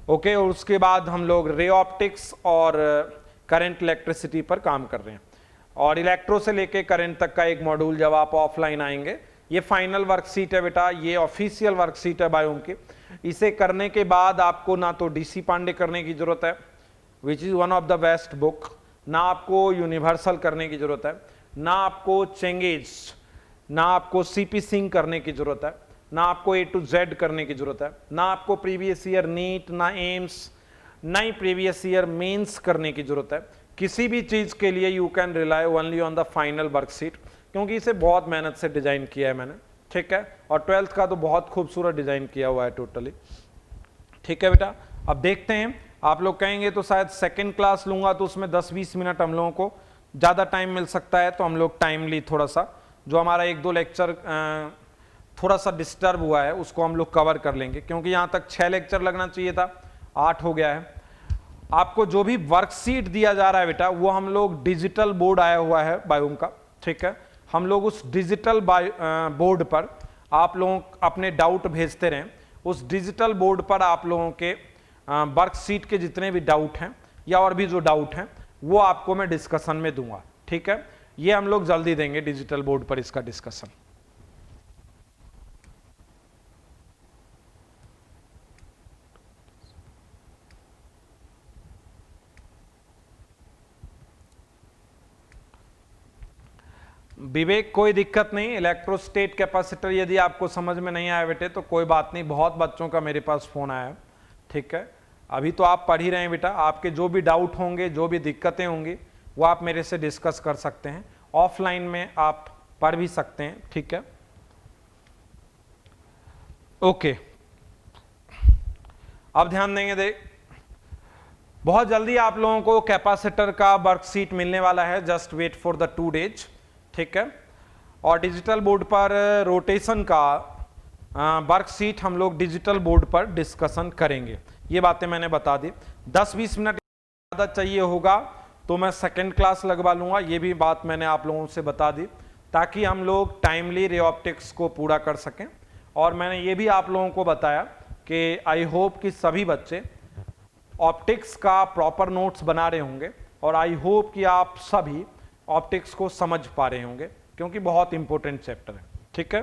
ओके, और उसके बाद हम लोग रे ऑप्टिक्स और करंट इलेक्ट्रिसिटी पर काम कर रहे हैं और इलेक्ट्रो से लेके करंट तक का एक मॉड्यूल जब आप ऑफलाइन आएंगे। ये फाइनल वर्कशीट है बेटा, ये ऑफिशियल वर्कशीट है बायोम की। इसे करने के बाद आपको ना तो डीसी पांडे करने की जरूरत है, which is one of the best book, ना आपको यूनिवर्सल करने की जरूरत है, ना आपको चेंगेज, ना आपको सीपी सिंह करने की जरूरत है, ना आपको A to Z करने की जरूरत है, ना आपको प्रीवियस ईयर नीट, ना एम्स, ना ही प्रीवियस ईयर मेंस करने की जरूरत है। किसी भी चीज के लिए you can rely only on the final worksheet, क्योंकि इसे बहुत मेहनत से डिजाइन किया है मैंने। ठीक है, और 12th का तो बहुत खूबसूरत डिजाइन किया हुआ है टोटली। ठीक है बेटा, अब देखते हैं, आप लोग कहेंगे तो शायद सेकेंड क्लास लूंगा तो उसमें 10-20 मिनट हम लोगों को ज़्यादा टाइम मिल सकता है, तो हम लोग टाइमली थोड़ा सा जो हमारा 1-2 लेक्चर थोड़ा सा डिस्टर्ब हुआ है उसको हम लोग कवर कर लेंगे, क्योंकि यहाँ तक 6 लेक्चर लगना चाहिए था, 8 हो गया है। आपको जो भी वर्कशीट दिया जा रहा है बेटा वो हम लोग डिजिटल बोर्ड आया हुआ है बायोम का। ठीक है, हम लोग उस डिजिटल बोर्ड पर आप लोगों अपने डाउट भेजते रहें, उस डिजिटल बोर्ड पर आप लोगों के वर्कशीट के जितने भी डाउट हैं या और भी जो डाउट हैं वो आपको मैं डिस्कशन में दूंगा। ठीक है, ये हम लोग जल्दी देंगे डिजिटल बोर्ड पर इसका डिस्कशन। विवेक, कोई दिक्कत नहीं, इलेक्ट्रोस्टेट कैपेसिटर यदि आपको समझ में नहीं आया बेटे तो कोई बात नहीं, बहुत बच्चों का मेरे पास फोन आया है। ठीक है, अभी तो आप पढ़ ही रहे हैं बेटा, आपके जो भी डाउट होंगे, जो भी दिक्कतें होंगी वो आप मेरे से डिस्कस कर सकते हैं, ऑफलाइन में आप पढ़ भी सकते हैं। ठीक है, ओके, अब ध्यान देंगे, बहुत जल्दी आप लोगों को कैपेसिटर का वर्कशीट मिलने वाला है, just wait for the 2 days. ठीक है, और डिजिटल बोर्ड पर रोटेशन का वर्कशीट हम लोग डिजिटल बोर्ड पर डिस्कशन करेंगे। ये बातें मैंने बता दी। 10-20 मिनट ज़्यादा चाहिए होगा तो मैं सेकेंड क्लास लगवा लूँगा, ये भी बात मैंने आप लोगों से बता दी, ताकि हम लोग टाइमली रे ऑप्टिक्स को पूरा कर सकें। और मैंने ये भी आप लोगों को बताया कि आई होप कि सभी बच्चे ऑप्टिक्स का प्रॉपर नोट्स बना रहे होंगे और आई होप कि आप सभी ऑप्टिक्स को समझ पा रहे होंगे, क्योंकि बहुत इंपॉर्टेंट चैप्टर है। ठीक है,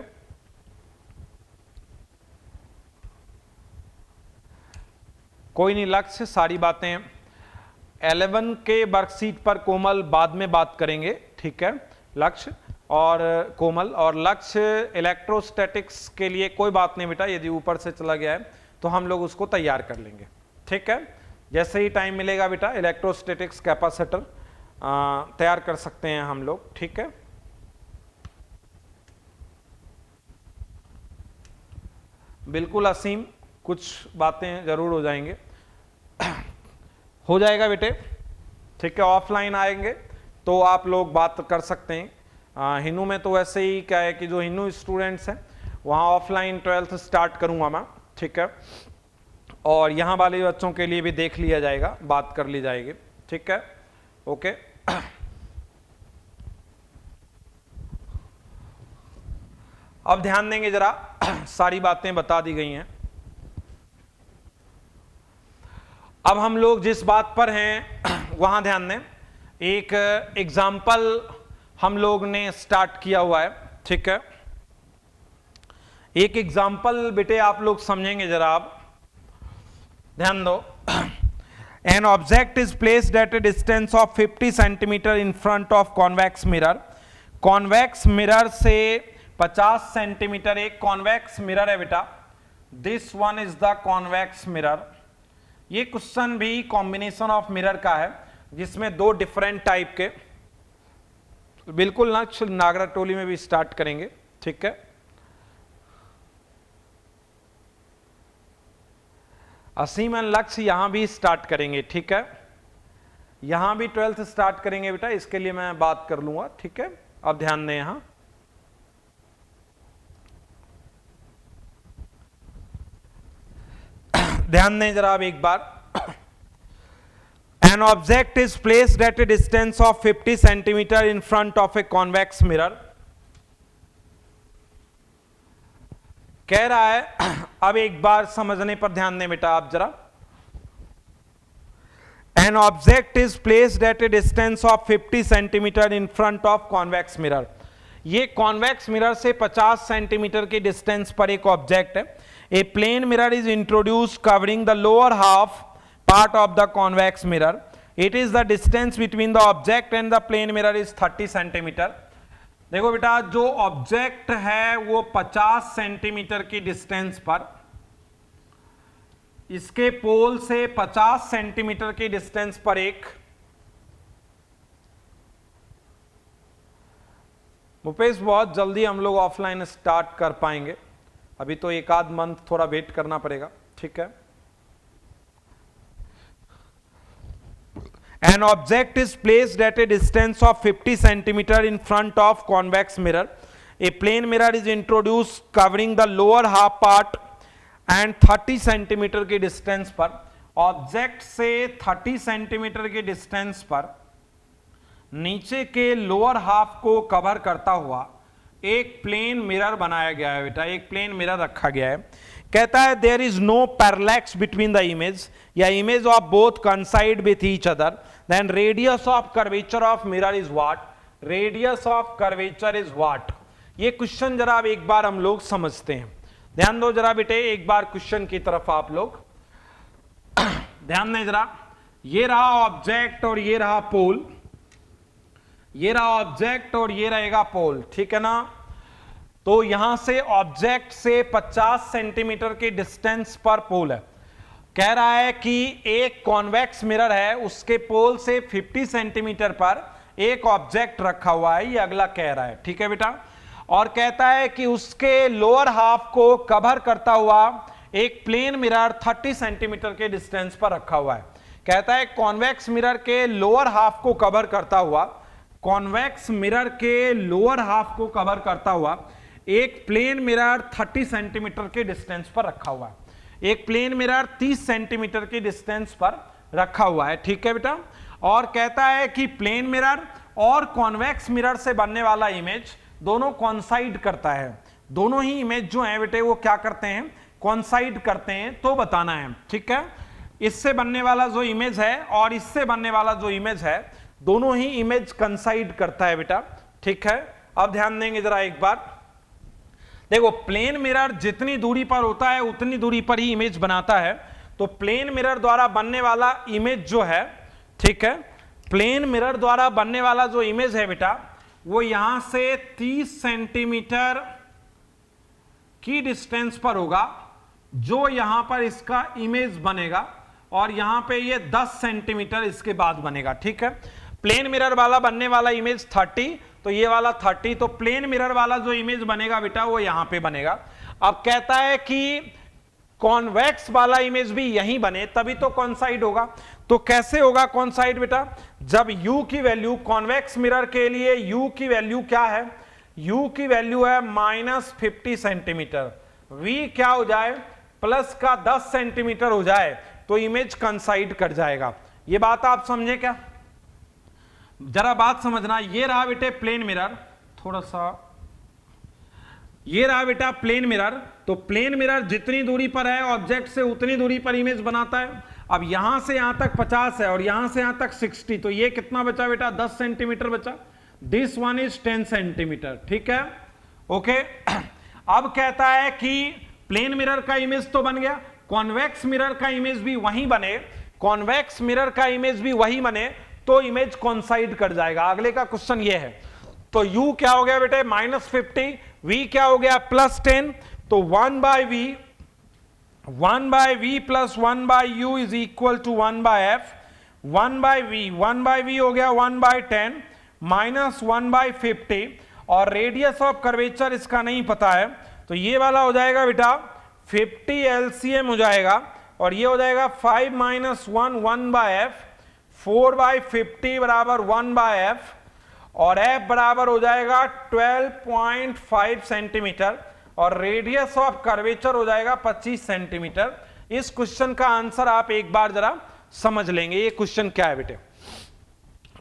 कोई नहीं, लक्ष्य सारी बातें 11 के वर्कशीट पर कोमल बाद में बात करेंगे। ठीक है, लक्ष्य और कोमल, और लक्ष्य इलेक्ट्रोस्टैटिक्स के लिए कोई बात नहीं बेटा, यदि ऊपर से चला गया है तो हम लोग उसको तैयार कर लेंगे। ठीक है, जैसे ही टाइम मिलेगा बेटा इलेक्ट्रोस्टैटिक्स कैपेसिटर तैयार कर सकते हैं हम लोग। ठीक है, बिल्कुल असीम, कुछ बातें जरूर हो जाएंगे, हो जाएगा बेटे। ठीक है, ऑफलाइन आएंगे तो आप लोग बात कर सकते हैं। हिन्नू में तो वैसे ही क्या है कि जो हिन्नू स्टूडेंट्स हैं वहाँ ऑफलाइन 12th स्टार्ट करूँगा मैं। ठीक है, और यहाँ वाले बच्चों के लिए भी देख लिया जाएगा, बात कर ली जाएगी। ठीक है, ओके। अब ध्यान देंगे जरा, सारी बातें बता दी गई हैं। अब हम लोग जिस बात पर हैं वहां ध्यान दें, एक एग्जाम्पल हम लोग ने स्टार्ट किया हुआ है। ठीक है, एक एग्जाम्पल बेटे आप लोग समझेंगे जरा, आप ध्यान दो। An object is placed at A distance of 50 centimetre in front of convex mirror. Convex mirror से 50 सेंटीमीटर एक कॉन्वेक्स मिरर है बेटा, this one is the convex mirror. ये क्वेश्चन भी कॉम्बिनेशन ऑफ मिरर का है जिसमें दो डिफरेंट टाइप के, बिल्कुल ना नागरा टोली में भी स्टार्ट करेंगे, ठीक है। असीम एंड लक्ष्य यहां भी स्टार्ट करेंगे, ठीक है। यहां भी 12th स्टार्ट करेंगे बेटा, इसके लिए मैं बात कर लूंगा, ठीक है। अब ध्यान दें यहां, ध्यान दें जरा अब एक बार। An object is placed at a distance of 50 centimeter in front of a convex mirror. कह रहा है, अब एक बार समझने पर ध्यान दें बेटा आप जरा। An object is placed at a distance of 50 centimeter in front of convex mirror. ये convex mirror से 50 सेंटीमीटर के डिस्टेंस पर एक ऑब्जेक्ट है। A plane mirror is introduced covering the lower half part of the convex mirror. It is the distance between the object and the plane mirror is 30 centimetre. देखो बेटा, जो ऑब्जेक्ट है वो 50 सेंटीमीटर की डिस्टेंस पर, इसके पोल से 50 सेंटीमीटर की डिस्टेंस पर एक, मुपेश बहुत जल्दी हम लोग ऑफलाइन स्टार्ट कर पाएंगे, अभी तो एक आध मंथ थोड़ा वेट करना पड़ेगा, ठीक है। An object is placed at a distance of 50 centimeter in front of convex mirror. A plane mirror is introduced covering the lower half part and 30 centimetre की डिस्टेंस पर, ऑब्जेक्ट से 30 सेंटीमीटर की डिस्टेंस पर नीचे के लोअर हाफ को कवर करता हुआ एक प्लेन मिरर बनाया गया है बेटा, एक प्लेन मिरर रखा गया है। कहता है there is no parallax between the image, या image of both coincide with each other, then radius of curvature of mirror is what, radius of curvature is what. ये क्वेश्चन जरा अब एक बार हम लोग समझते हैं, ध्यान दो जरा बेटे एक बार क्वेश्चन की तरफ आप लोग ध्यान दें जरा। ये रहा ऑब्जेक्ट और ये रहा पोल, ये रहा ऑब्जेक्ट और ये रहेगा पोल, ठीक है ना। तो यहां से ऑब्जेक्ट से 50 सेंटीमीटर की डिस्टेंस पर पोल है। कह रहा है कि एक कॉन्वेक्स मिरर है, उसके पोल से 50 सेंटीमीटर पर एक ऑब्जेक्ट रखा हुआ है, ये अगला कह रहा है, ठीक है बेटा। और कहता है कि उसके लोअर हाफ को कवर करता हुआ एक प्लेन मिरर 30 सेंटीमीटर के डिस्टेंस पर रखा हुआ है। कहता है कॉन्वेक्स मिरर के लोअर हाफ को कवर करता हुआ, कॉन्वेक्स मिरर के लोअर हाफ को कवर करता हुआ एक प्लेन मिरर 30 सेंटीमीटर के डिस्टेंस पर रखा हुआ है, एक प्लेन मिरर 30 सेंटीमीटर की डिस्टेंस पर रखा हुआ है, ठीक है बेटा। और कहता है कि प्लेन मिरर और कॉन्वेक्स मिरर से बनने वाला इमेज दोनों कॉन्साइड करता है, दोनों ही इमेज जो है बेटे वो क्या करते हैं, कॉन्साइड करते हैं, तो बताना है, ठीक है। इससे बनने वाला जो इमेज है और इससे बनने वाला जो इमेज है, दोनों ही इमेज कंसाइड करता है बेटा, ठीक है। अब ध्यान देंगे जरा एक बार, देखो प्लेन मिरर जितनी दूरी पर होता है उतनी दूरी पर ही इमेज बनाता है। तो प्लेन मिरर द्वारा बनने वाला इमेज जो है, ठीक है, प्लेन मिरर द्वारा बनने वाला जो इमेज है बेटा वो यहां से 30 सेंटीमीटर की डिस्टेंस पर होगा, जो यहां पर इसका इमेज बनेगा, और यहां पे ये 10 सेंटीमीटर इसके बाद बनेगा, ठीक है। प्लेन मिरर वाला बनने वाला इमेज 30, तो ये वाला 30, तो प्लेन मिरर वाला जो इमेज बनेगा बेटा वो यहां पे बनेगा। अब कहता है कि कॉन्वेक्स वाला इमेज भी यहीं बने तभी तो कॉन्साइड होगा। तो कैसे होगा कॉन्साइड बेटा, जब u की वैल्यू कॉन्वेक्स मिरर के लिए u की वैल्यू क्या है, u की वैल्यू है -50 सेंटीमीटर, v क्या हो जाए प्लस का 10 सेंटीमीटर हो जाए तो इमेज कंसाइड कर जाएगा। ये बात आप समझे क्या, जरा बात समझना। ये रहा बेटे प्लेन मिरर, थोड़ा सा ये रहा बेटा प्लेन मिरर, तो प्लेन मिरर जितनी दूरी पर है ऑब्जेक्ट से उतनी दूरी पर इमेज बनाता है। अब यहां से यहां तक 50 है और यहां से यहां तक 60, तो ये कितना बचा बेटा 10 सेंटीमीटर बचा, दिस वन इज 10 सेंटीमीटर, ठीक है, ओके। अब कहता है कि प्लेन मिरर का इमेज तो बन गया, कॉन्वेक्स मिरर का इमेज भी वही बने, कॉन्वेक्स मिरर का इमेज भी वही बने तो इमेज कॉन्साइड कर जाएगा। अगले का क्वेश्चन ये है, तो u क्या हो गया बेटे -50, v क्या हो गया +10, तो 1/v plus 1/u is equal to 1/f, 1/v हो गया 1/10 माइनस 1/50, और रेडियस ऑफ कर्वेचर इसका नहीं पता है, तो ये वाला हो जाएगा बेटा 50 LCM हो जाएगा, और ये हो जाएगा 5 - 1 1/f, 4/50 बराबर 1/f, और f बराबर हो जाएगा 12.5 सेंटीमीटर, और रेडियस ऑफ कर्वेचर हो जाएगा 25 सेंटीमीटर। इस क्वेश्चन का आंसर आप एक बार जरा समझ लेंगे, ये क्वेश्चन क्या है बेटे।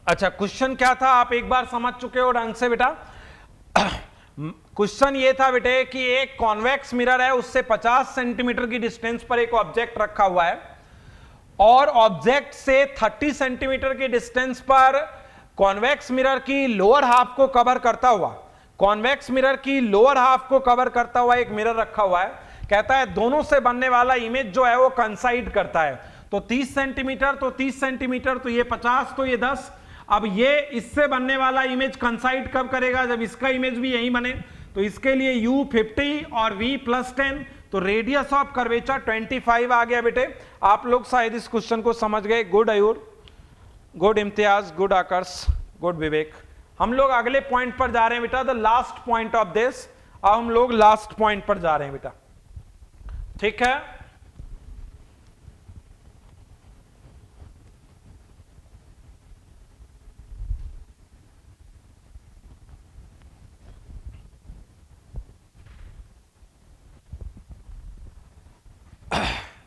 अच्छा, क्वेश्चन क्या था आप एक बार समझ चुके हो ढंग से बेटा। क्वेश्चन ये था बेटे कि एक कॉन्वेक्स मिरर है, उससे 50 सेंटीमीटर की डिस्टेंस पर एक ऑब्जेक्ट रखा हुआ है, और ऑब्जेक्ट से 30 सेंटीमीटर की डिस्टेंस पर कॉन्वेक्स मिरर की लोअर हाफ को कवर करता हुआ, कॉन्वेक्स मिरर की लोअर हाफ को कवर करता हुआ एक मिरर रखा हुआ है। कहता है दोनों से बनने वाला इमेज जो है वो कंसाइड करता है, तो 30 सेंटीमीटर तो 30 सेंटीमीटर, तो ये 50 तो ये 10। अब ये इससे बनने वाला इमेज कंसाइड कब करेगा, जब इसका इमेज भी यही बने, तो इसके लिए u 50 और v +10, तो रेडियस ऑफ कर्वेचर 25 आ गया बेटे। आप लोग शायद इस क्वेश्चन को समझ गए। गुड आयुर, गुड इम्तियाज, गुड आकर्ष, गुड विवेक। हम लोग अगले पॉइंट पर जा रहे हैं बेटा, the last point of this. अब हम लोग लास्ट पॉइंट पर जा रहे हैं बेटा, ठीक है।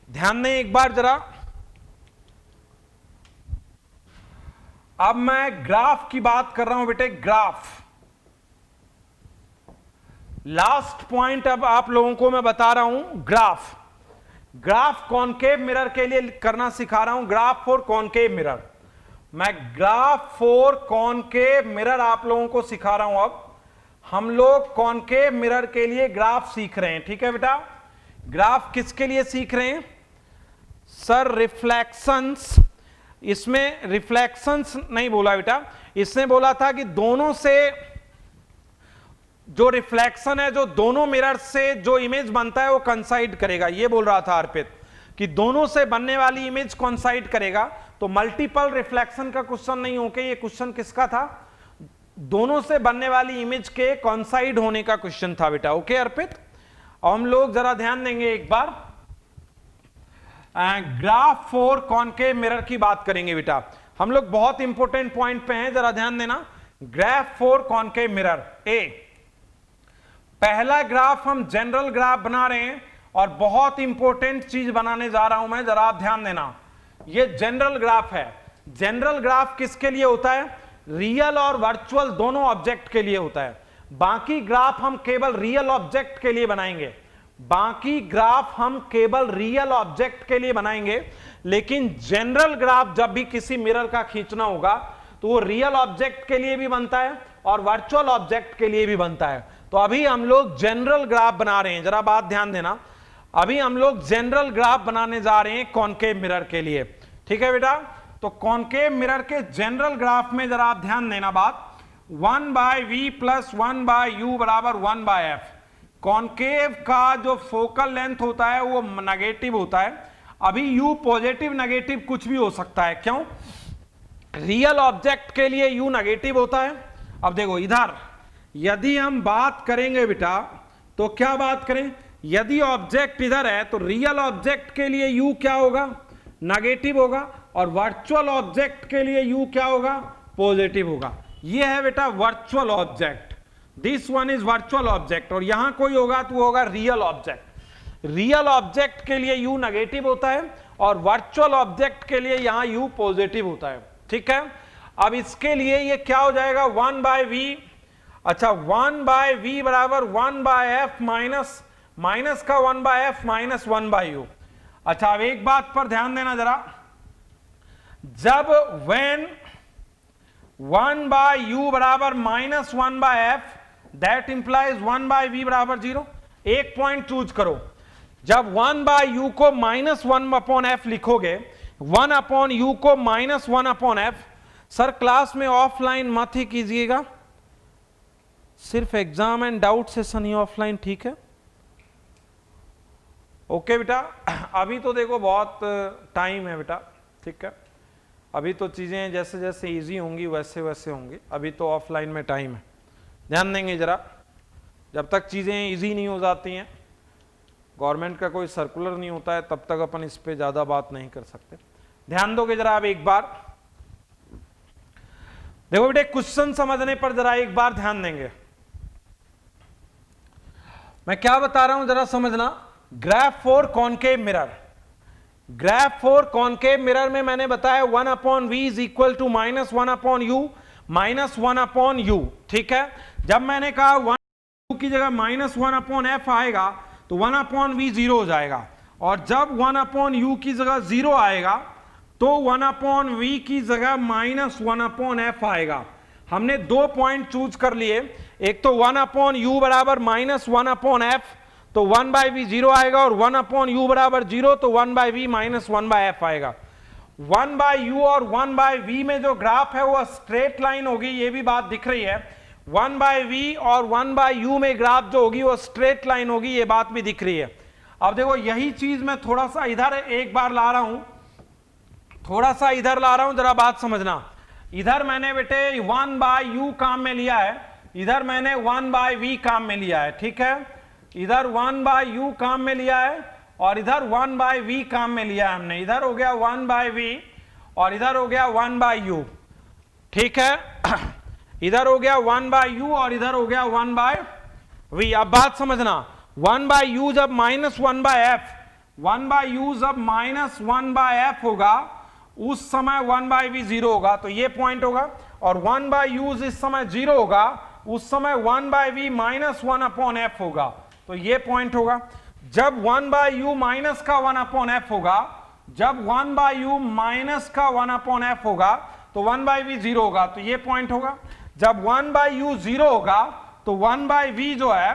ध्यान दें एक बार जरा, अब मैं ग्राफ की बात कर रहा हूं बेटे, ग्राफ। लास्ट पॉइंट अब आप लोगों को मैं बता रहा हूं, ग्राफ। ग्राफ कॉनकेव मिरर के लिए करना सिखा रहा हूं, ग्राफ फॉर कॉनकेव मिरर। मैं ग्राफ फॉर कॉनकेव मिरर आप लोगों को सिखा रहा हूं। अब हम लोग कॉनकेव मिरर के लिए ग्राफ सीख रहे हैं, ठीक है बेटा। ग्राफ किसके लिए सीख रहे हैं सर? रिफ्लेक्शंस। इसमें रिफ्लेक्शंस नहीं बोला बेटा, इसने बोला था कि दोनों से जो रिफ्लेक्शन है, जो दोनों मिरर से जो इमेज बनता है वो कंसाइड करेगा, ये बोल रहा था अर्पित कि दोनों से बनने वाली इमेज कंसाइड करेगा। तो मल्टीपल रिफ्लेक्शन का क्वेश्चन नहीं होके ये क्वेश्चन किसका था? दोनों से बनने वाली इमेज के कंसाइड होने का क्वेश्चन था बेटा। ओके अर्पित, और हम लोग जरा ध्यान देंगे एक बार, ग्राफ फॉर कॉनकेव मिरर की बात करेंगे बेटा। हम लोग बहुत इंपॉर्टेंट पॉइंट पे हैं, जरा ध्यान देना। ग्राफ फॉर कॉनकेव मिरर ए, पहला ग्राफ हम जनरल ग्राफ बना रहे हैं, और बहुत इंपॉर्टेंट चीज बनाने जा रहा हूं मैं, जरा आप ध्यान देना। ये जनरल ग्राफ है। जनरल ग्राफ किसके लिए होता है? रियल और वर्चुअल दोनों ऑब्जेक्ट के लिए होता है। बाकी ग्राफ हम केवल रियल ऑब्जेक्ट के लिए बनाएंगे, बाकी ग्राफ हम केवल रियल ऑब्जेक्ट के लिए बनाएंगे। लेकिन जनरल ग्राफ जब भी किसी मिरर का खींचना होगा तो वो रियल ऑब्जेक्ट के लिए भी बनता है और वर्चुअल ऑब्जेक्ट के लिए भी बनता है। तो अभी हम लोग जनरल ग्राफ बना रहे हैं, जरा बात ध्यान देना। अभी हम लोग जनरल ग्राफ बनाने जा रहे हैं कॉनकेव मिरर के लिए, ठीक है बेटा। तो कॉनकेव मिरर के जनरल ग्राफ में जरा आप ध्यान देना बात, 1/v प्लस 1/u बराबर 1/f। कॉनकेव का जो फोकल लेंथ होता है वो नेगेटिव होता है। अभी u पॉजिटिव नेगेटिव कुछ भी हो सकता है, क्यों? रियल ऑब्जेक्ट के लिए u नेगेटिव होता है। अब देखो इधर यदि हम बात करेंगे बेटा, तो क्या बात करें? यदि ऑब्जेक्ट इधर है तो रियल ऑब्जेक्ट के लिए u क्या होगा? नेगेटिव होगा, और वर्चुअल ऑब्जेक्ट के लिए u क्या होगा? पॉजिटिव होगा। ये है बेटा virtual object, this one is virtual object. और यहां कोई होगा तो वो होगा रियल ऑब्जेक्ट। रियल ऑब्जेक्ट के लिए u नेगेटिव होता है और वर्चुअल ऑब्जेक्ट के लिए यहां u पॉजिटिव होता है, ठीक है। अब इसके लिए ये क्या हो जाएगा? 1/v। अच्छा, 1/v बराबर 1/f माइनस का 1/f माइनस 1/u। अच्छा, अब एक बात पर ध्यान देना जरा, जब when 1/u बराबर minus 1/f, that implies 1/v बराबर 0। एक पॉइंट चूज करो। जब 1/u को -1/f लिखोगे, 1/u को -1/f, सर क्लास में ऑफलाइन मत ही कीजिएगा, सिर्फ exam and doubt session he offline, ठीक है? ओके बेटा, अभी तो देखो बहुत टाइम है बेटा, ठीक है? अभी तो चीजें जैसे जैसे इजी होंगी वैसे वैसे होंगी, अभी तो ऑफलाइन में टाइम है, ध्यान देंगे जरा। जब तक चीजें इजी नहीं हो जाती हैं, गवर्नमेंट का कोई सर्कुलर नहीं होता है, तब तक अपन इस पे ज्यादा बात नहीं कर सकते। ध्यान दोगे जरा आप एक बार, देखो बेटे क्वेश्चन समझने पर जरा एक बार ध्यान देंगे। मैं क्या बता रहा हूं जरा समझना। Graph for concave mirror, graph for concave mirror में मैंने बताया 1/v is equal to -1/u -1/u, ठीक है? जब मैंने कहा 1 की जगह -1/f आएगा तो 1/v 0 हो जाएगा, और जब 1/u की जगह 0 आएगा तो 1/v की जगह -1/f आएगा। हमने 2 पॉइंट चूज कर लिए, एक तो 1/u बराबर -1/f, तो 1/v 0 आएगा, और 1/u बराबर 0 तो 1/v -1/f आएगा। 1/u और 1/v में जो ग्राफ है वो स्ट्रेट लाइन होगी, ये भी बात दिख रही है। 1/v और 1/u में ग्राफ जो होगी वो स्ट्रेट लाइन होगी, ये बात भी दिख रही है। अब देखो यही चीज मैं थोड़ा सा इधर एक बार ला रहा हूं, थोड़ा सा इधर ला रहा हूं, जरा बात समझना। इधर मैंने बेटे 1/u काम में लिया है, इधर मैंने 1/v काम में लिया है, ठीक है? इधर 1/u काम में लिया है और इधर 1/v काम में लिया है हमने। इधर हो गया 1/v और इधर हो गया 1/u, ठीक है? इधर हो गया 1/u और इधर हो गया 1/v। अब बात समझना, 1/u जब -1/f, 1/u जब -1/f होगा उस समय 1/v 0 होगा, तो ये पॉइंट होगा, और 1/u इस समय 0 होगा उस समय 1/v -1/f होगा, तो ये पॉइंट होगा। जब 1/u माइनस का 1/f होगा, जब 1/u माइनस का 1/f होगा तो 1/v 0 होगा, तो ये पॉइंट होगा। जब 1/u 0 होगा तो 1/v जो है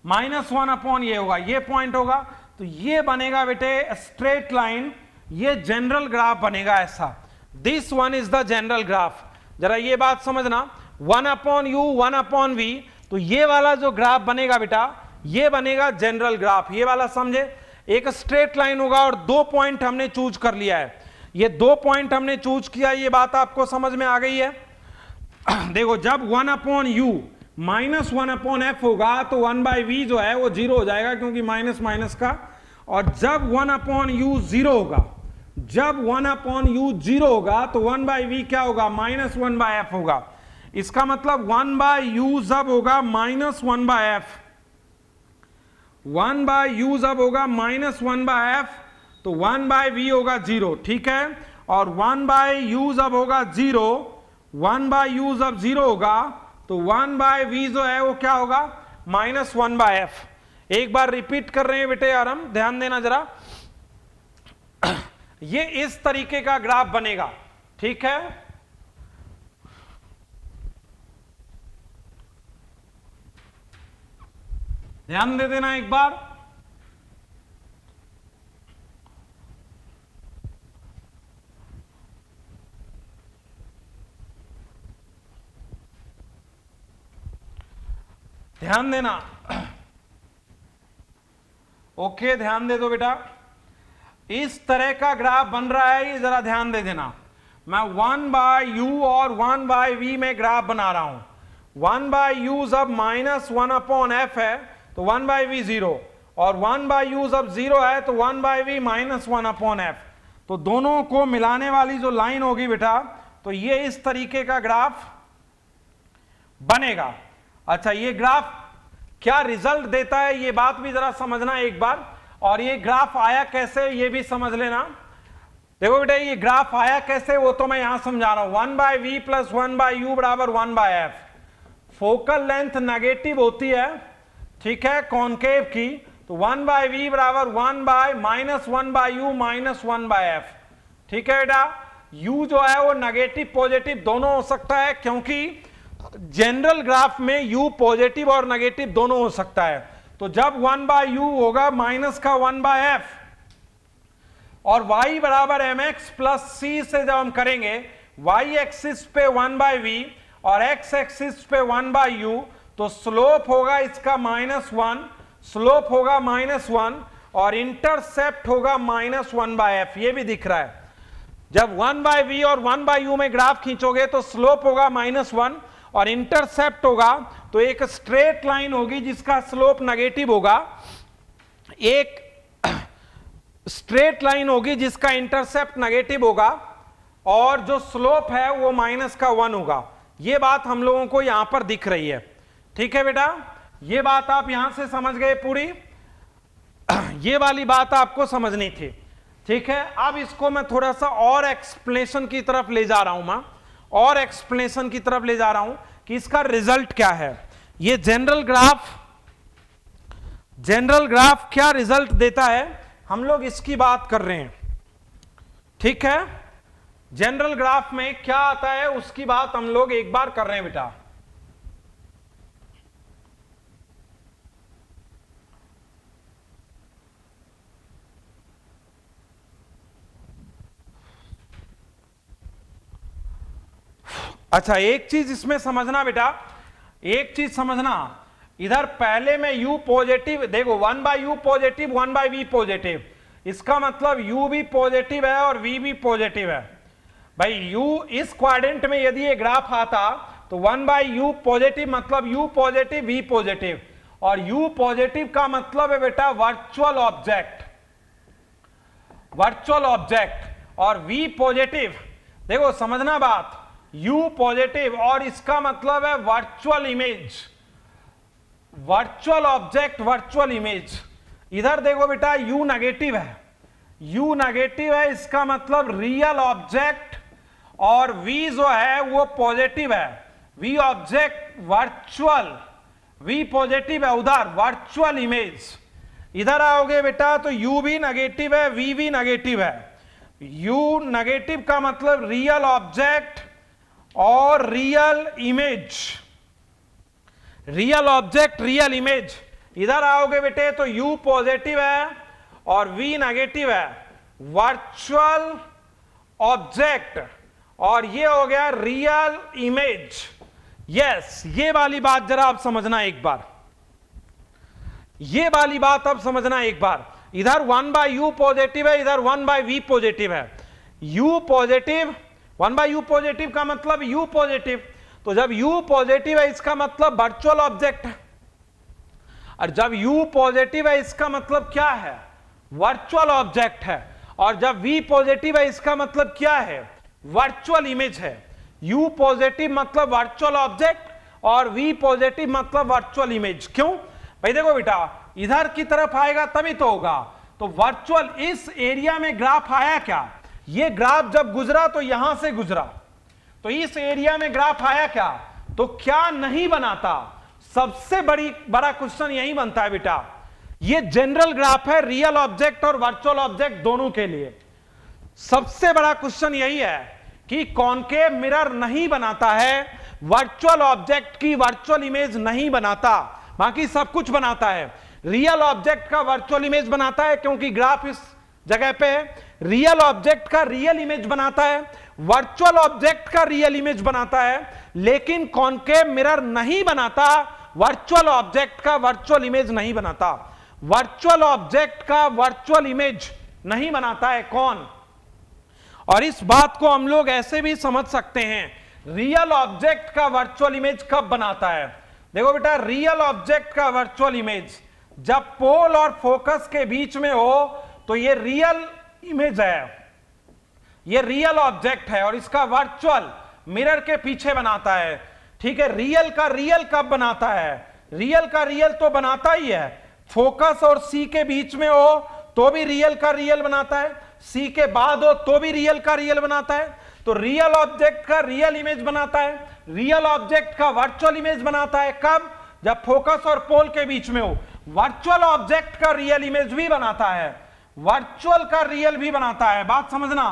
-1 ये होगा, ये पॉइंट होगा। तो ये बनेगा बेटे स्ट्रेट लाइन, ये जनरल ग्राफ बनेगा ऐसा। This one is the general graph. जरा ये बात समझना, 1/u 1/v, तो ये वाला जो ग्राफ बनेगा बेटा ये बनेगा जनरल ग्राफ, ये वाला समझे? एक स्ट्रेट लाइन होगा और 2 पॉइंट हमने चूज कर लिया है, ये 2 पॉइंट हमने चूज किया, ये बात आपको समझ में आ गई है? देखो जब 1/u -1/f होगा तो 1/v जो है वो 0 हो जाएगा, क्योंकि माइनस माइनस का, और जब 1/u 0 होगा, जब 1/u 0 होगा तो 1/v क्या होगा? -1/f होगा। इसका मतलब 1/u जब होगा -1/f, 1/u जब होगा -1/f तो 1/v होगा 0, ठीक है? और 1/u जब होगा 0, 1/u जब 0 होगा तो 1/v जो है वो क्या होगा? -1/f। एक बार रिपीट कर रहे हैं बेटे यार, हम ध्यान देना जरा। ये इस तरीके का ग्राफ बनेगा, ठीक है? ध्यान दे देना एक बार। ध्यान देना, ओके ध्यान दे दो बेटा। इस तरह का ग्राफ बन रहा है, ये जरा ध्यान दे देना। मैं 1/u और 1/v में ग्राफ बना रहा हूं। 1/u जब -1/f है तो 1/v 0, और 1/u जब 0 है तो 1/v -1/f। तो दोनों को मिलाने वाली जो लाइन होगी बेटा, तो ये इस तरीके का ग्राफ बनेगा। अच्छा, ये ग्राफ क्या रिजल्ट देता है ये बात भी जरा समझना एक बार, और ये ग्राफ आया कैसे ये भी समझ लेना। देखो बेटा ये ग्राफ आया कैसे वो तो मैं यहां समझा रहा हूं। 1/v + 1/u बराबर 1/f। फोकल लेंथ नेगेटिव होती है, ठीक है, कॉनकेव की, तो 1/v बराबर 1/-1/u -1/f, ठीक है बेटा। u जो है वो नेगेटिव पॉजिटिव दोनों हो सकता है, क्योंकि जनरल ग्राफ में u पॉजिटिव और नेगेटिव दोनों हो सकता है। तो जब 1/u होगा माइनस का 1/f, और y बराबर mx प्लस c से जब हम करेंगे y एक्सिस पे 1/v और x एक्सिस पे 1/u, तो स्लोप होगा इसका -1, स्लोप होगा -1 और इंटरसेप्ट होगा -1/f। ये भी दिख रहा है, जब 1/v और 1/u में ग्राफ खींचोगे तो स्लोप होगा -1 और इंटरसेप्ट होगा, तो एक स्ट्रेट लाइन होगी जिसका स्लोप नेगेटिव होगा, एक स्ट्रेट लाइन होगी जिसका इंटरसेप्ट नेगेटिव होगा, और जो स्लोप है वो -1 होगा। ये बात हम लोगों को यहां पर दिख रही है। ठीक है बेटा, ये बात आप यहां से समझ गए पूरी, ये वाली बात आपको समझनी थी। ठीक है, अब इसको मैं थोड़ा सा और एक्सप्लेनेशन की तरफ ले जा रहा हूं, मैं और एक्सप्लेनेशन की तरफ ले जा रहा हूं कि इसका रिजल्ट क्या है। ये जनरल ग्राफ क्या रिजल्ट देता है, हम लोग इसकी बात कर रहे हैं। ठीक है, जनरल ग्राफ में क्या आता है उसकी बात हम लोग एक बार कर रहे हैं बेटा। अच्छा, एक चीज इसमें समझना बेटा, एक चीज समझना, इधर पहले में u पॉजिटिव, देखो 1/u पॉजिटिव 1/v पॉजिटिव, इसका मतलब u भी पॉजिटिव है और v भी पॉजिटिव है। भाई u इस क्वाड्रेंट में यदि ये ग्राफ आता तो 1/u पॉजिटिव मतलब u पॉजिटिव v पॉजिटिव, और u पॉजिटिव का मतलब है बेटा वर्चुअल ऑब्जेक्ट, और v पॉजिटिव, देखो समझना बात, u पॉजिटिव और इसका मतलब है virtual image, virtual object, virtual image. इधर देखो बेटा u नेगेटिव है, u नेगेटिव है, इसका मतलब रियल ऑब्जेक्ट, और v जो है वो पॉजिटिव है, v object virtual, v positive है उधर वर्चुअल इमेज। इधर आओगे बेटा तो u भी नेगेटिव है, v भी नेगेटिव है, u नेगेटिव का मतलब रियल ऑब्जेक्ट और real image, real object real image. इधर आओगे बेटे तो u पॉजिटिव है और v नेगेटिव है, वर्चुअल ऑब्जेक्ट, और ये हो गया रियल इमेज। यस, ये वाली बात जरा आप समझना एक बार, ये वाली बात आप समझना एक बार। इधर 1/u पॉजिटिव है, इधर 1/v पॉजिटिव है। u पॉजिटिव, 1/u पॉजिटिव का मतलब u पॉजिटिव, तो जब u पॉजिटिव है इसका मतलब वर्चुअल ऑब्जेक्ट है, और जब u पॉजिटिव है इसका मतलब क्या है, वर्चुअल ऑब्जेक्ट है, और जब v पॉजिटिव है इसका मतलब क्या है, वर्चुअल इमेज है। u पॉजिटिव मतलब वर्चुअल ऑब्जेक्ट और v पॉजिटिव मतलब वर्चुअल इमेज। क्यों भाई, देखो बेटा इधर की तरफ आएगा तभी तो होगा, तो वर्चुअल, इस एरिया में ग्राफ आया क्या, ये ग्राफ जब गुजरा तो यहां से गुजरा, तो इस एरिया में ग्राफ आया क्या, तो क्या नहीं बनाता, सबसे बड़ा क्वेश्चन यही बनता है बेटा। ये जनरल ग्राफ है रियल ऑब्जेक्ट और वर्चुअल ऑब्जेक्ट दोनों के लिए। सबसे बड़ा क्वेश्चन यही है कि कॉनकेव मिरर नहीं बनाता है, वर्चुअल ऑब्जेक्ट की वर्चुअल इमेज नहीं बनाता, बाकी सब कुछ बनाता है। रियल ऑब्जेक्ट का वर्चुअल इमेज बनाता है क्योंकि ग्राफ इस जगह पे है, रियल ऑब्जेक्ट का रियल इमेज बनाता है, वर्चुअल ऑब्जेक्ट का रियल इमेज बनाता है, लेकिन कॉनकेव मिरर नहीं बनाता, वर्चुअल ऑब्जेक्ट का वर्चुअल इमेज नहीं बनाता। वर्चुअल ऑब्जेक्ट का वर्चुअल इमेज नहीं बनाता है कौन, और इस बात को हम लोग ऐसे भी समझ सकते हैं, रियल ऑब्जेक्ट का वर्चुअल इमेज कब बनाता है। देखो बेटा, रियल ऑब्जेक्ट का वर्चुअल इमेज जब पोल और फोकस के बीच में हो तो ये रियल इमेज है, ये रियल ऑब्जेक्ट है, और इसका वर्चुअल मिरर के पीछे बनाता है। ठीक है, रियल का रियल कब बनाता है, रियल का रियल तो बनाता ही है, फोकस और सी के बीच में हो तो भी रियल का रियल बनाता है, सी के बाद हो तो भी रियल का रियल बनाता है। तो रियल ऑब्जेक्ट का रियल इमेज बनाता है, रियल ऑब्जेक्ट का वर्चुअल इमेज बनाता है कब, जब फोकस और पोल के बीच में हो। वर्चुअल ऑब्जेक्ट का रियल इमेज भी बनाता है, वर्चुअल का रियल भी बनाता है। बात समझना,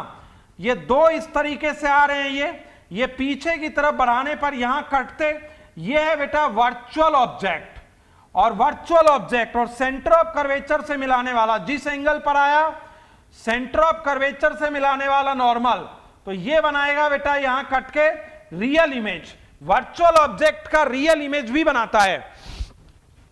ये दो इस तरीके से आ रहे हैं, ये पीछे की तरफ बढ़ाने पर यहां कटते, ये है बेटा वर्चुअल ऑब्जेक्ट, और वर्चुअल ऑब्जेक्ट और सेंटर ऑफ कर्वेचर से मिलाने वाला, जिस एंगल पर आया सेंटर ऑफ कर्वेचर से मिलाने वाला नॉर्मल, तो ये बनाएगा बेटा यहां कट के रियल इमेज। वर्चुअल ऑब्जेक्ट का रियल इमेज भी बनाता है,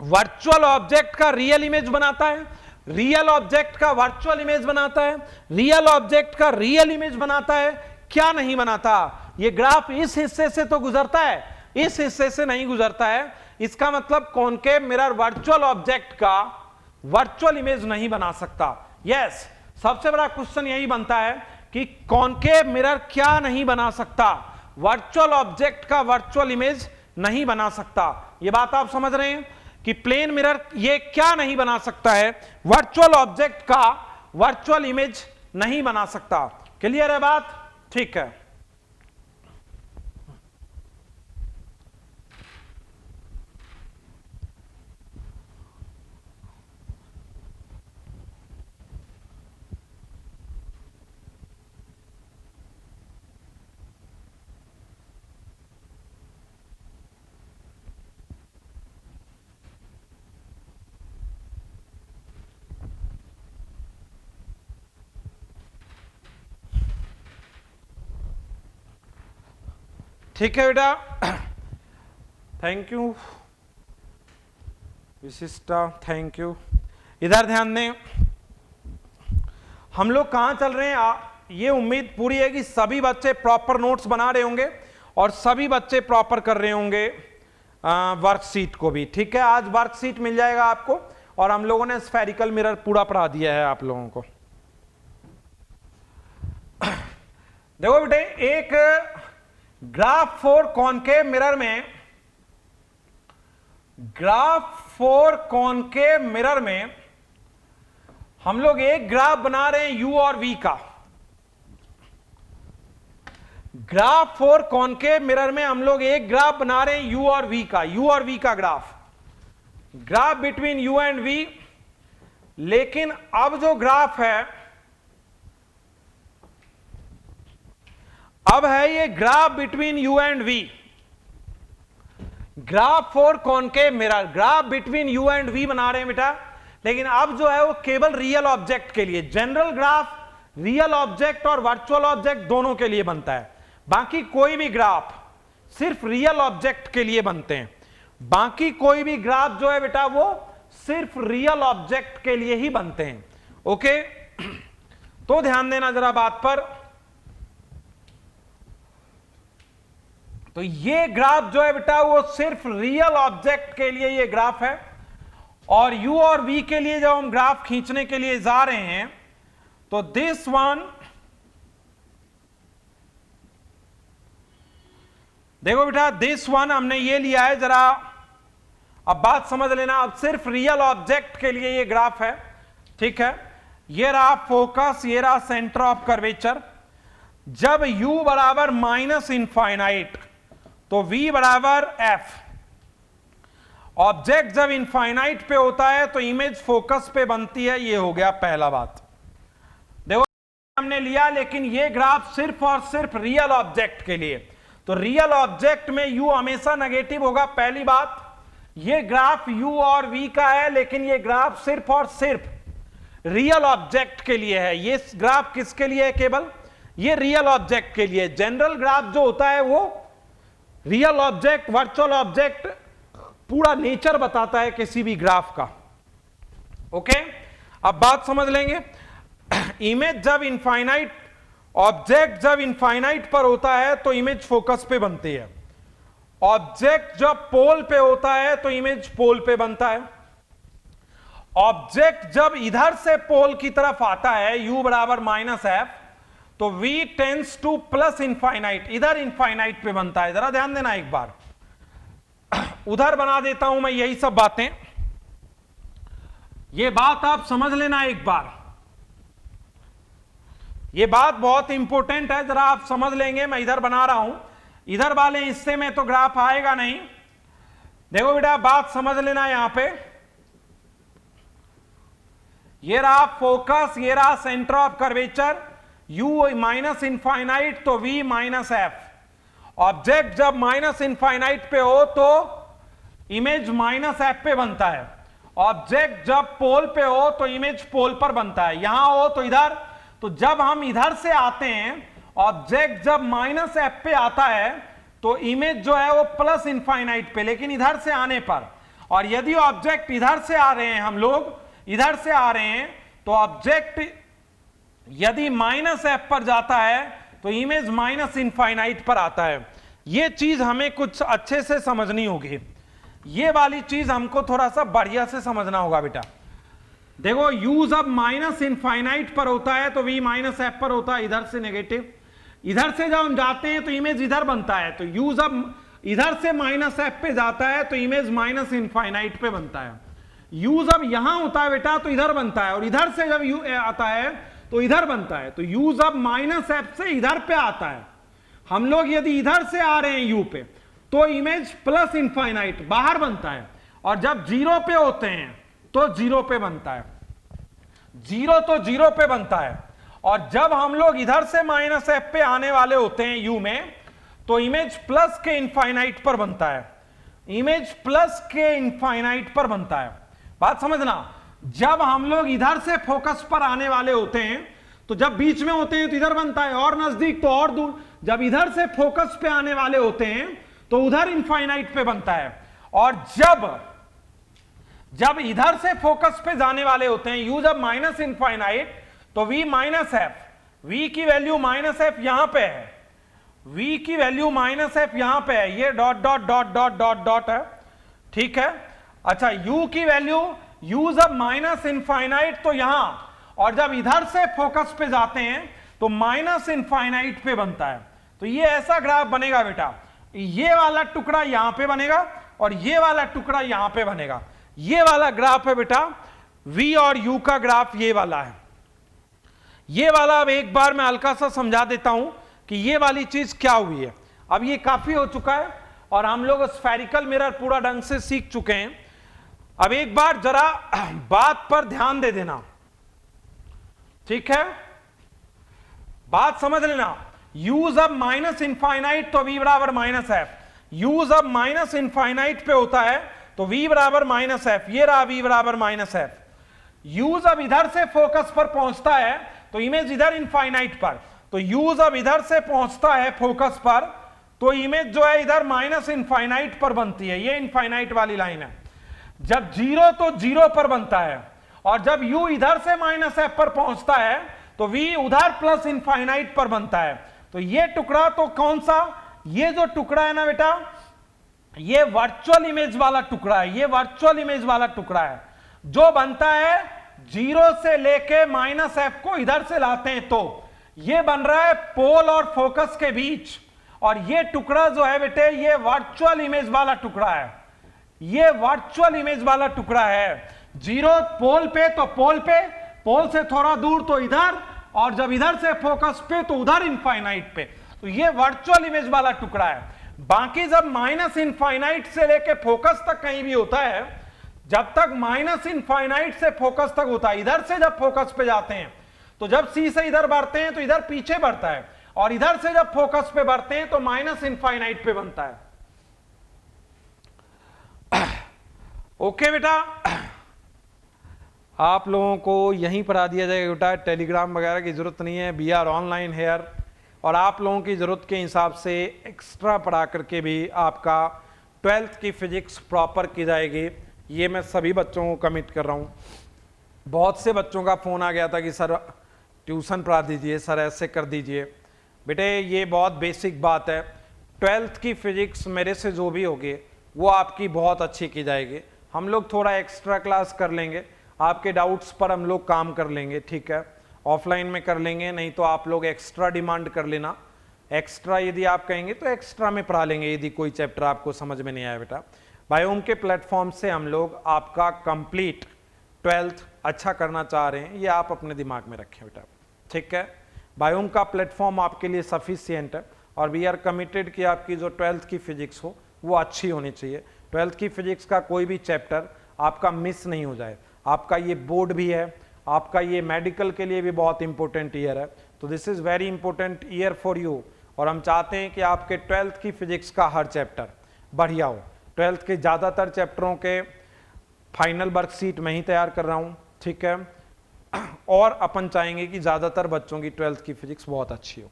वर्चुअल ऑब्जेक्ट का रियल इमेज बनाता है, रियल ऑब्जेक्ट का वर्चुअल इमेज बनाता है, रियल ऑब्जेक्ट का रियल इमेज बनाता है। क्या नहीं बनाता? ये ग्राफ इस हिस्से से तो गुजरता है, इस हिस्से से नहीं गुजरता है। इसका मतलब कॉनकेव मिरर वर्चुअल ऑब्जेक्ट का वर्चुअल इमेज नहीं बना सकता। यस, सबसे बड़ा क्वेश्चन यही बनता है कि कॉनकेव मिरर क्या नहीं बना सकता? वर्चुअल ऑब्जेक्ट का वर्चुअल इमेज नहीं बना सकता। यह बात आप समझ रहे हैं कि प्लेन मिरर ये क्या नहीं बना सकता है? वर्चुअल ऑब्जेक्ट का वर्चुअल इमेज नहीं बना सकता। क्लियर है बात? ठीक है। ठीक है बेटा, थैंक यू विशिष्टा, थैंक यू। इधर ध्यान दें, हम लोग कहां चल रहे हैं? ये उम्मीद पूरी है कि सभी बच्चे प्रॉपर नोट्स बना रहे होंगे और सभी बच्चे प्रॉपर कर रहे होंगे वर्कशीट को भी। ठीक है, आज वर्कशीट मिल जाएगा आपको और हम लोगों ने स्फेरिकल मिरर पूरा पढ़ा दिया है आप लोगों को। देखो बेटे, एक ग्राफ फॉर कॉनकेव मिरर में, ग्राफ फॉर कॉनकेव मिरर में हम लोग एक ग्राफ बना रहे हैं u और v का। ग्राफ फॉर कॉनकेव मिरर में हम लोग एक ग्राफ बना रहे हैं u और v का, u और v का graph, graph between u and v। लेकिन अब जो ग्राफ है, अब है ये graph between u and v, graph for concave mirror, graph between u and v बना रहे हैं बेटा। लेकिन अब जो है वो केवल रियल ऑब्जेक्ट के लिए, जनरल ग्राफ रियल ऑब्जेक्ट और वर्चुअल ऑब्जेक्ट दोनों के लिए बनता है। बाकी कोई भी ग्राफ सिर्फ रियल ऑब्जेक्ट के लिए बनते हैं। बाकी कोई भी ग्राफ जो है बेटा वो सिर्फ रियल ऑब्जेक्ट के लिए ही बनते हैं। ओके, तो ध्यान देना जरा बात पर। तो ये ग्राफ जो है बेटा वो सिर्फ रियल ऑब्जेक्ट के लिए ये ग्राफ है। और u और v के लिए जब हम ग्राफ खींचने के लिए जा रहे हैं तो दिस वन, देखो बेटा दिस वन हमने ये लिया है, जरा अब बात समझ लेना। अब सिर्फ रियल ऑब्जेक्ट के लिए ये ग्राफ है, ठीक है। ये रहा फोकस, ये रहा सेंटर ऑफ कर्वेचर। जब u बराबर माइनस इनफाइनाइट तो v बराबर f। ऑब्जेक्ट जब इनफाइनाइट पे होता है तो इमेज फोकस पे बनती है। ये हो गया पहला बात। देखो हमने लिया, लेकिन ये ग्राफ सिर्फ और सिर्फ रियल ऑब्जेक्ट के लिए। तो रियल ऑब्जेक्ट में u हमेशा नेगेटिव होगा, पहली बात। ये ग्राफ u और v का है, लेकिन ये ग्राफ सिर्फ और सिर्फ रियल ऑब्जेक्ट के लिए है। ये ग्राफ किसके लिए है? केवल ये रियल ऑब्जेक्ट के लिए। जनरल ग्राफ जो होता है वो रियल ऑब्जेक्ट, वर्चुअल ऑब्जेक्ट, पूरा नेचर बताता है किसी भी ग्राफ का। ओके, अब बात समझ लेंगे। इमेज जब इनफाइनाइट, ऑब्जेक्ट जब इनफाइनाइट पर होता है तो इमेज फोकस पे बनती है। ऑब्जेक्ट जब पोल पे होता है तो इमेज पोल पे बनता है। ऑब्जेक्ट जब इधर से पोल की तरफ आता है, u बराबर माइनस एफ, तो v tense two plus infinite, इधर इनफाइनाइट पे बनता है। जरा ध्यान देना, एक बार उधर बना देता हूं मैं यही सब बातें, ये बात आप समझ लेना एक बार। ये बात बहुत इंपॉर्टेंट है, जरा आप समझ लेंगे। मैं इधर बना रहा हूं, इधर वाले हिस्से में तो ग्राफ आएगा नहीं। देखो बेटा बात समझ लेना, यहां पे ये रहा फोकस, ये रहा centre of curvature, u minus infinite तो v माइनस एफ। ऑब्जेक्ट जब माइनस इनफाइनाइट पे हो तो इमेज माइनस एफ पे बनता है। ऑब्जेक्ट जब पोल पे हो तो इमेज पोल पर बनता है, यहां हो तो इधर। तो जब हम इधर से आते हैं, ऑब्जेक्ट जब माइनस एफ पे आता है तो इमेज जो है वो प्लस इनफाइनाइट पे, लेकिन इधर से आने पर। और यदि ऑब्जेक्ट इधर से आ रहे हैं, हम लोग इधर से आ रहे हैं, तो ऑब्जेक्ट यदि माइनस एफ पर जाता है तो इमेज माइनस इनफाइनाइट पर आता है। यह चीज हमें कुछ अच्छे से समझनी होगी, ये वाली चीज हमको थोड़ा सा बढ़िया से समझना होगा बेटा। देखो u जब माइनस इनफाइनाइट पर होता है तो v माइनस एफ पर होता है, इधर से नेगेटिव। इधर से जब हम जाते हैं तो इमेज इधर बनता है, तो u जब इधर से माइनस एफ पे जाता है तो इमेज माइनस इनफाइनाइट पे बनता है। u जब यहां होता है बेटा तो इधर बनता है, और इधर से जब u आता है तो इधर बनता है। तो u जब माइनस एफ से इधर पे आता है, हम लोग यदि इधर से आ रहे हैं u पे, तो इमेज प्लस इनफाइनाइट बाहर बनता है। और जब जीरो पे होते हैं तो जीरो पे बनता है, जीरो तो जीरो पे बनता है। और जब हम लोग इधर से माइनस एफ पे आने वाले होते हैं u में, तो इमेज प्लस के इनफाइनाइट पर बनता है, इमेज प्लस के इनफाइनाइट पर बनता है। बात समझना, जब हम लोग इधर से फोकस पर आने वाले होते हैं तो जब बीच में होते हैं तो इधर बनता है, और नजदीक तो और दूर। जब इधर से फोकस पे आने वाले होते हैं तो उधर इनफाइनाइट पे बनता है। और जब इधर से फोकस पे जाने वाले होते हैं u जब माइनस इनफाइनाइट, तो v माइनस एफ, v की वैल्यू माइनस एफ यहां पे है, v की वैल्यू माइनस एफ यहां पे है, ये dot dot dot dot dot dot है, ठीक है। अच्छा, u की वैल्यू, u जब माइनस इनफाइनाइट तो यहां, और जब इधर से फोकस पे जाते हैं तो माइनस इनफाइनाइट पे बनता है। तो ये ऐसा ग्राफ बनेगा बेटा, ये वाला टुकड़ा यहां पे बनेगा और ये वाला टुकड़ा यहां पे बनेगा। ये वाला ग्राफ है बेटा v और u का ग्राफ, ये वाला है। ये वाला अब एक बार मैं हल्का सा समझा देता हूं कि ये वाली चीज क्या हुई है। अब ये काफी हो चुका है और हम लोग स्फेरिकल मिरर पूरा ढंग से सीख चुके हैं। अब एक बार जरा बात पर ध्यान दे देना, ठीक है, बात समझ लेना। u जब माइनस इनफाइनाइट तो v बराबर माइनस एफ, u जब माइनस इनफाइनाइट पे होता है तो v बराबर माइनस एफ, ये रहा v बराबर माइनस एफ। u जब इधर से फोकस पर पहुंचता है तो इमेज इधर इनफाइनाइट पर, तो u जब इधर से पहुंचता है फोकस पर तो इमेज जो है इधर माइनस इनफाइनाइट पर बनती है, ये इनफाइनाइट वाली लाइन है। जब जीरो तो जीरो पर बनता है, और जब u इधर से माइनस एफ पर पहुंचता है तो v उधर प्लस इनफाइनाइट पर बनता है। तो ये टुकड़ा तो कौन सा, ये जो टुकड़ा है ना बेटा, ये वर्चुअल इमेज वाला टुकड़ा है, ये वर्चुअल इमेज वाला टुकड़ा है जो बनता है जीरो से लेके माइनस एफ को इधर से लाते हैं तो ये बन रहा है पोल और फोकस के बीच। और ये टुकड़ा जो है बेटे, ये वर्चुअल इमेज वाला टुकड़ा है, ये वर्चुअल इमेज वाला टुकड़ा है। जीरो पोल पे तो पोल पे, पोल से थोड़ा दूर तो इधर, और जब इधर से फोकस पे तो उधर इनफाइनाइट पे। तो ये वर्चुअल इमेज वाला टुकड़ा है। बाकी जब माइनस इनफाइनाइट से लेके फोकस तक कहीं भी होता है, जब तक माइनस इनफाइनाइट से फोकस तक होता है, इधर से जब फोकस पे जाते हैं तो जब सी से इधर बढ़ते हैं तो इधर पीछे बढ़ता है, और इधर से जब फोकस पे बढ़ते हैं तो माइनस इनफाइनाइट पे बनता है। ओके बेटा, आप लोगों को यहीं पढ़ा दिया जाएगा बेटा, टेलीग्राम वगैरह की जरूरत नहीं है, वी आर ऑनलाइन हेयर। और आप लोगों की ज़रूरत के हिसाब से एक्स्ट्रा पढ़ा करके भी आपका 12th की फिजिक्स प्रॉपर की जाएगी, ये मैं सभी बच्चों को कमिट कर रहा हूँ। बहुत से बच्चों का फ़ोन आ गया था कि सर ट्यूशन पढ़ा दीजिए, सर ऐसे कर दीजिए। बेटे ये बहुत बेसिक बात है, 12th की फिजिक्स मेरे से जो भी होगी वो आपकी बहुत अच्छी की जाएगी। हम लोग थोड़ा एक्स्ट्रा क्लास कर लेंगे, आपके डाउट्स पर हम लोग काम कर लेंगे, ठीक है, ऑफलाइन में कर लेंगे, नहीं तो आप लोग एक्स्ट्रा डिमांड कर लेना। एक्स्ट्रा यदि आप कहेंगे तो एक्स्ट्रा में पढ़ा लेंगे यदि कोई चैप्टर आपको समझ में नहीं आया बेटा। बायोम के प्लेटफॉर्म से हम लोग आपका कंप्लीट 12th अच्छा करना चाह रहे हैं, ये आप अपने दिमाग में रखें बेटा, ठीक है। बायोम का प्लेटफॉर्म आपके लिए सफिशियंट है और वी आर कमिटेड कि आपकी जो 12th की फिजिक्स हो वो अच्छी होनी चाहिए। 12th की फिजिक्स का कोई भी चैप्टर आपका मिस नहीं हो जाए। आपका ये बोर्ड भी है, आपका ये मेडिकल के लिए भी बहुत इंपॉर्टेंट ईयर है, तो this is very important year for you. और हम चाहते हैं कि आपके 12th की फिजिक्स का हर चैप्टर बढ़िया हो, ट्वेल्थ के ज़्यादातर चैप्टरों के फाइनल वर्कशीट मैं ही तैयार कर रहा हूँ, ठीक है। और अपन चाहेंगे कि ज़्यादातर बच्चों की ट्वेल्थ की फिजिक्स बहुत अच्छी हो।